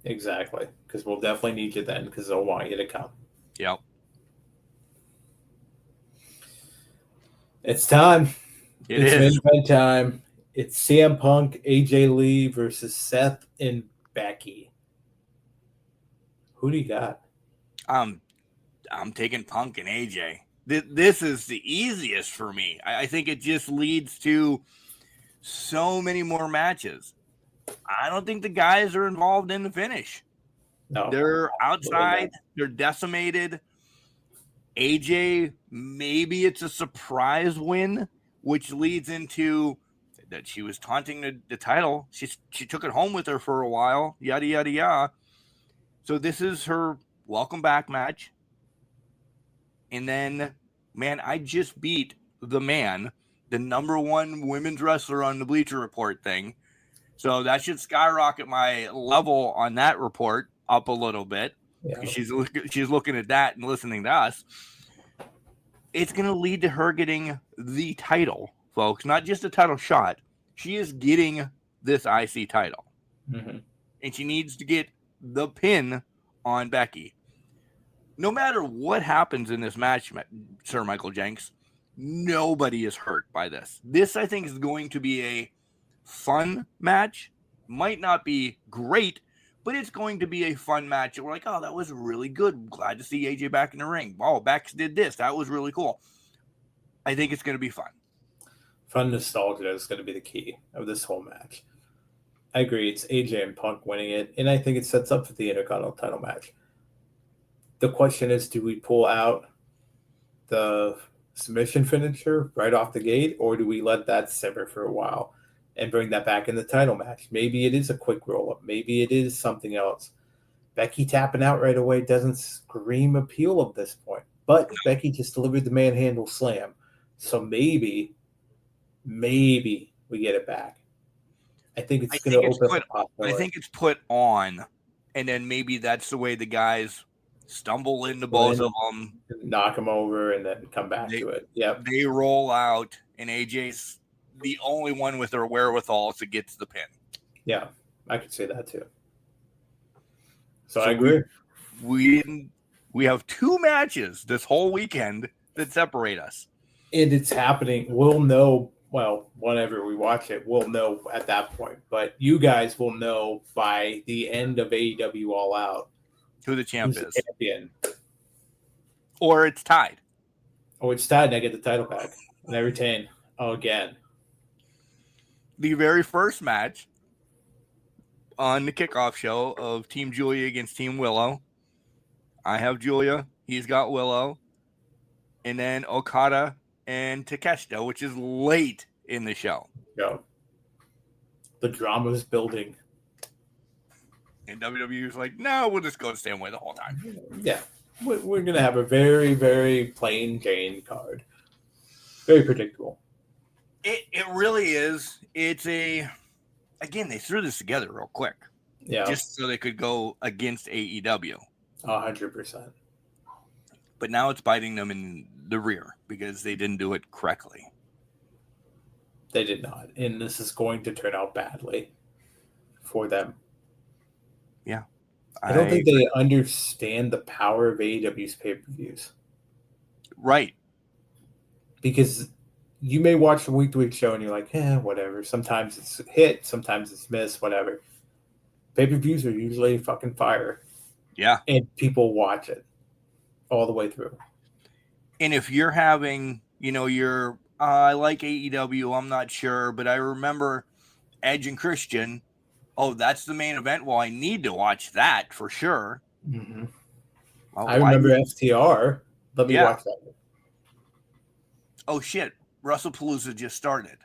Exactly. Because we'll definitely need you then, because they'll want you to come. Yep. It's time. It's main time. It's CM Punk, AJ Lee versus Seth and Becky. Who do you got? I'm taking Punk and AJ. This is the easiest for me. I think it just leads to so many more matches. I don't think the guys are involved in the finish. No, They're absolutely not. outside. They're decimated. AJ, maybe it's a surprise win, which leads into that she was taunting the title. She took it home with her for a while. Yada yada yada. So this is her welcome back match. And then, man, I just beat the man, the #1 women's wrestler on the Bleacher Report thing. So that should skyrocket my level on that report up a little bit. Yeah. She's looking at that and listening to us. It's going to lead to her getting the title, folks, not just a title shot. She is getting this IC title. Mm-hmm. And she needs to get the pin on Becky. No matter what happens in this match, Sir Michael Jenks, nobody is hurt by this. This, I think, is going to be a fun match. Might not be great, but it's going to be a fun match. We're like, oh, that was really good. Glad to see AJ back in the ring. Oh, Bex did this. That was really cool. I think it's going to be fun. Fun nostalgia is going to be the key of this whole match. I agree. It's AJ and Punk winning it, and I think it sets up for the Intercontinental title match. The question is, do we pull out the submission finisher right off the gate, or do we let that simmer for a while and bring that back in the title match? Maybe it is a quick roll-up. Maybe it is something else. Becky tapping out right away doesn't scream appeal at this point, but Becky just delivered the manhandle slam. So maybe we get it back. I think it's going to open up a possibility. I think it's put on, and then maybe that's the way the guys stumble into both of them, knock them over, and then come back to it. Yep. They roll out, and AJ's the only one with their wherewithal to get to the pin. Yeah, I could say that too. So I agree. We have 2 matches this whole weekend that separate us. And it's happening. We'll know, well, whenever we watch it, we'll know at that point. But you guys will know by the end of AEW All Out who the champ is. The champion. Or it's tied. Oh, it's tied, and I get the title back. And I retain again. The very first match on the kickoff show of Team Julia against Team Willow. I have Julia. He's got Willow. And then Okada and Takeshita, which is late in the show. Yeah. The drama's building. And WWE was like, no, we'll just go the same way the whole time. Yeah. We're going to have a very, very plain Jane card. Very predictable. It really is. It's again, they threw this together real quick. Yeah. Just so they could go against AEW. 100%. But now it's biting them in the rear because they didn't do it correctly. They did not. And this is going to turn out badly for them. Yeah. I don't think they understand the power of AEW's pay-per-views. Right. Because you may watch the week-to-week show and you're like, whatever. Sometimes it's a hit, sometimes it's miss, whatever. Pay-per-views are usually fucking fire. Yeah. And people watch it all the way through. And if you're having, I like AEW, I'm not sure, but I remember Edge and Christian. Oh, that's the main event. Well, I need to watch that for sure. Mm-hmm. Well, I remember FTR. Let me watch that. Oh, shit. Palooza just started.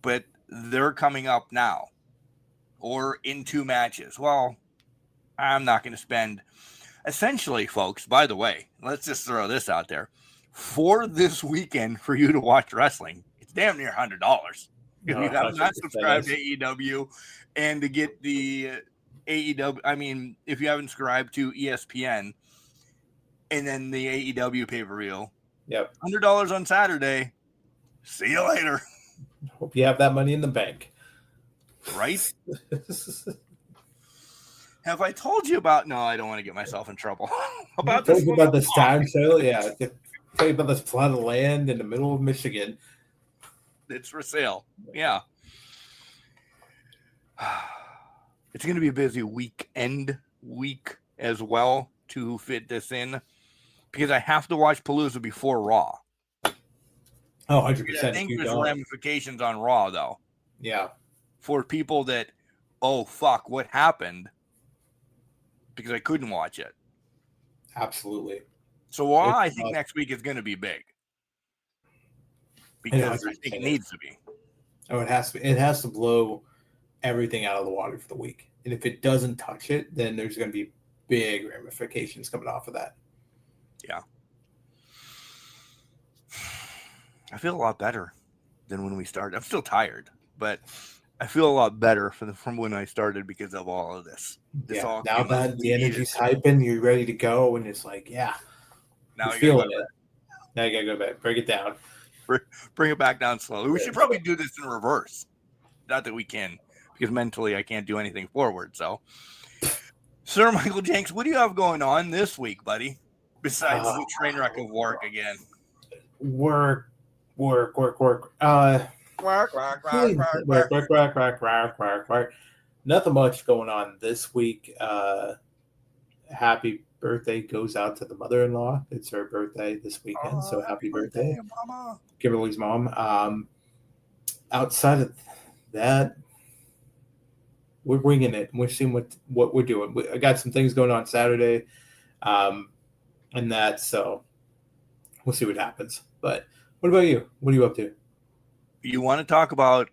But they're coming up now. Or in 2 matches. Well, I'm not going to spend... Essentially, folks, by the way, let's just throw this out there. For this weekend, for you to watch wrestling, it's damn near $100. If you have not subscribed to AEW and to get the AEW, if you haven't subscribed to ESPN and then the AEW pay-per-view, yep, $100 on Saturday. See you later. Hope you have that money in the bank. Right? Have I told you about? No, I don't want to get myself in trouble. About this time show? Yeah. Tell you about this plot of land in the middle of Michigan. It's for sale. Yeah. It's going to be a busy week as well to fit this in because I have to watch Palooza before Raw. Oh, 100%. I think there's ramifications on Raw, though. Yeah. For people that oh, fuck, what happened? Because I couldn't watch it. Absolutely. So I think next week is going to be big. Because I think it needs to be. Oh, it has to. It has to blow everything out of the water for the week. And if it doesn't touch it, then there's going to be big ramifications coming off of that. Yeah. I feel a lot better than when we started. I'm still tired, but I feel a lot better from when I started because of all of this. Now that the energy's hyping, you're ready to go, and it's like, yeah, now you're feeling it. Now you got to go back. Break it down. Bring it back down slowly. We should probably do this in reverse. Not that we can, because mentally I can't do anything forward. So, Sir Michael Jenks, what do you have going on this week, buddy? Besides the train wreck of work again. Work. Nothing much going on this week. Happy birthday goes out to the mother-in-law. It's her birthday this weekend, so happy birthday, Mama. Kimberly's mom. Outside of that, we're winging it. We're seeing what we're doing. I got some things going on Saturday, and that, so we'll see what happens. But what about you? What are you up to? You want to talk about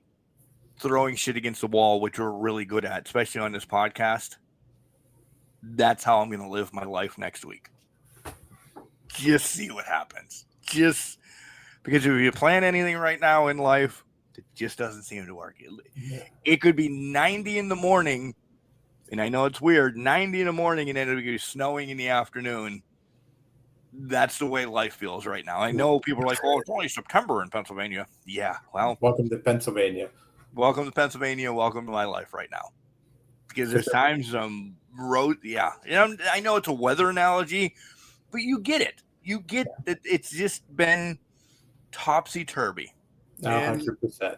throwing shit against the wall, which we're really good at, especially on this podcast? That's how I'm going to live my life next week. Just see what happens. Just because if you plan anything right now in life, it just doesn't seem to work. It could be 90 in the morning, and I know it's weird, 90 in the morning, and then it'll be snowing in the afternoon. That's the way life feels right now. I know people are like, oh, it's only September in Pennsylvania. Yeah, well. Welcome to Pennsylvania. Welcome to Pennsylvania. Welcome to my life right now. Because there's times road, yeah. I know it's a weather analogy, but you get it. You get that it's just been topsy-turvy. 100%.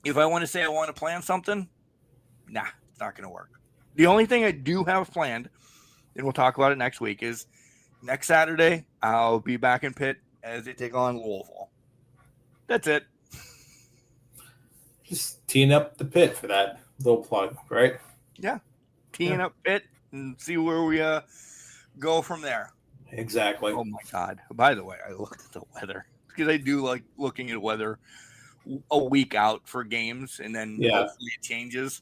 If I want to say I want to plan something, nah, it's not going to work. The only thing I do have planned, and we'll talk about it next week, is next Saturday, I'll be back in Pitt as they take on Louisville. That's it. Just teeing up the Pit for that little plug, right? Yeah. Teeing up Pitt and see where we go from there. Exactly. Oh, my God. By the way, I looked at the weather because I do like looking at weather a week out for games, and then hopefully it changes.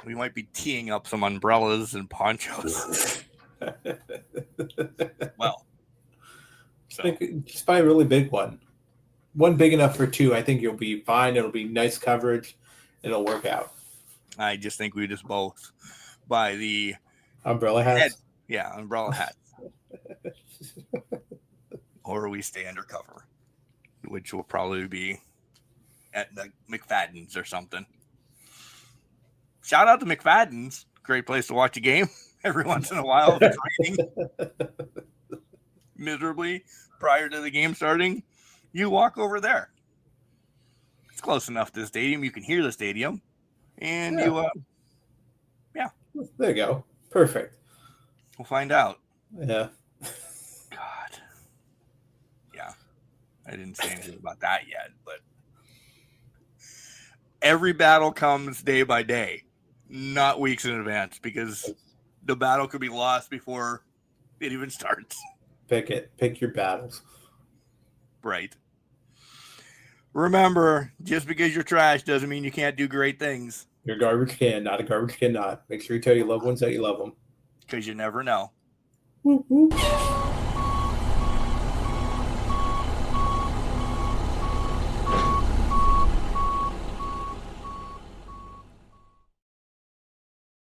We might be teeing up some umbrellas and ponchos. Well, so just buy a really big one. One big enough for two. I think you'll be fine. It'll be nice coverage. It'll work out. I just think we just both buy the umbrella hats. Yeah, umbrella hats. Or we stay undercover, which will probably be at the McFadden's or something. Shout out to McFadden's. Great place to watch a game every once in a while. If it's raining miserably prior to the game starting, you walk over there. It's close enough to the stadium. You can hear the stadium. And there you go. Perfect. We'll find out. Yeah. God. Yeah. I didn't say anything about that yet, but every battle comes day by day, not weeks in advance, because the battle could be lost before it even starts. Pick it. Pick your battles. Right. Remember, just because you're trash doesn't mean you can't do great things. You're a garbage can, not a garbage can not. Make sure you tell your loved ones that you love them. Because you never know. Woo-hoo.